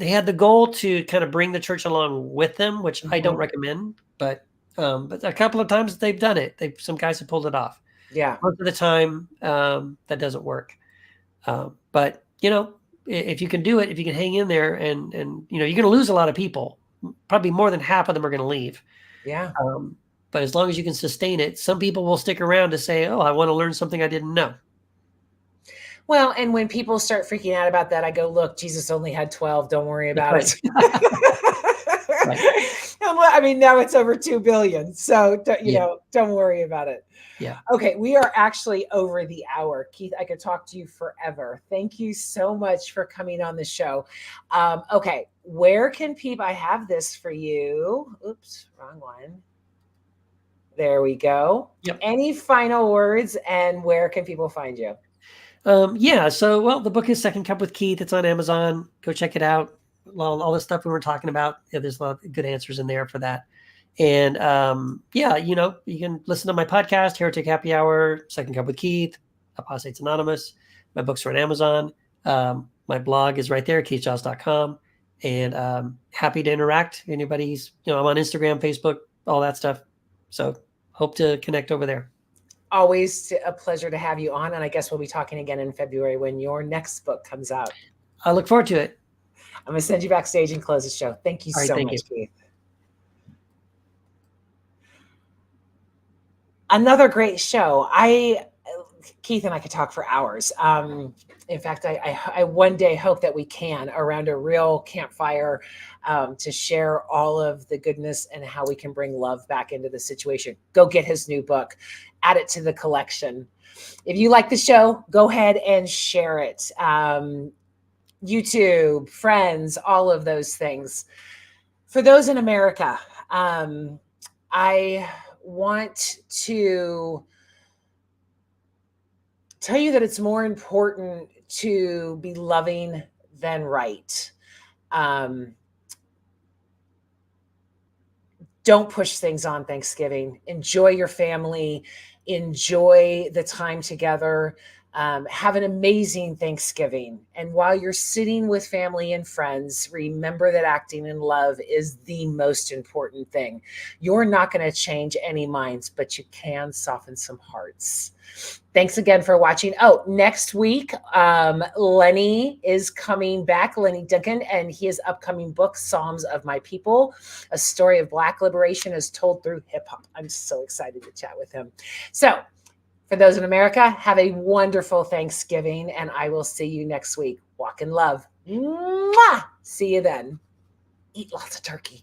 had the goal to kind of bring the church along with them, which I don't Mhm. recommend, but a couple of times they've done it. Some guys have pulled it off. Yeah. Most of the time, that doesn't work. But if you can do it, if you can hang in there, and you're going to lose a lot of people. Probably more than half of them are going to leave. Yeah. But as long as you can sustain it, some people will stick around to say, "Oh, I want to learn something I didn't know." Well, and when people start freaking out about that, I go, look, Jesus only had 12. Don't worry That's about right. it. Right. I mean, now it's over 2 billion. So, Yeah. don't worry about it. Yeah. Okay. We are actually over the hour. Keith, I could talk to you forever. Thank you so much for coming on the show. Okay. Where can people, I have this for you. Oops, wrong one. There we go. Yep. Any final words, and where can people find you? Yeah. So, well, the book is Second Cup with Keith. It's on Amazon. Go check it out. All the stuff we were talking about. Yeah, there's a lot of good answers in there for that. And yeah, you can listen to my podcast, Heretic Happy Hour, Second Cup with Keith, Apostates Anonymous. My books are on Amazon. My blog is right there, keithgiles.com. And happy to interact. Anybody's, I'm on Instagram, Facebook, all that stuff. So hope to connect over there. Always a pleasure to have you on. And I guess we'll be talking again in February when your next book comes out. I look forward to it. I'm going to send you backstage and close the show. Thank you so much, Keith. Another great show. Keith and I could talk for hours. In fact, I one day hope that we can around a real campfire to share all of the goodness and how we can bring love back into the situation. Go get his new book, add it to the collection. If you like the show, go ahead and share it. YouTube, friends, all of those things. For those in America, I want to tell you that it's more important to be loving than right. Don't push things on Thanksgiving. Enjoy your family. Enjoy the time together. Have an amazing Thanksgiving. And while you're sitting with family and friends, remember that acting in love is the most important thing. You're not going to change any minds, but you can soften some hearts. Thanks again for watching. Oh, next week, Lenny is coming back, Lenny Duncan, and his upcoming book, Psalms of My People, a story of Black liberation as told through hip hop. I'm so excited to chat with him. So for those in America, have a wonderful Thanksgiving, and I will see you next week. Walk in love. Mwah! See you then. Eat lots of turkey.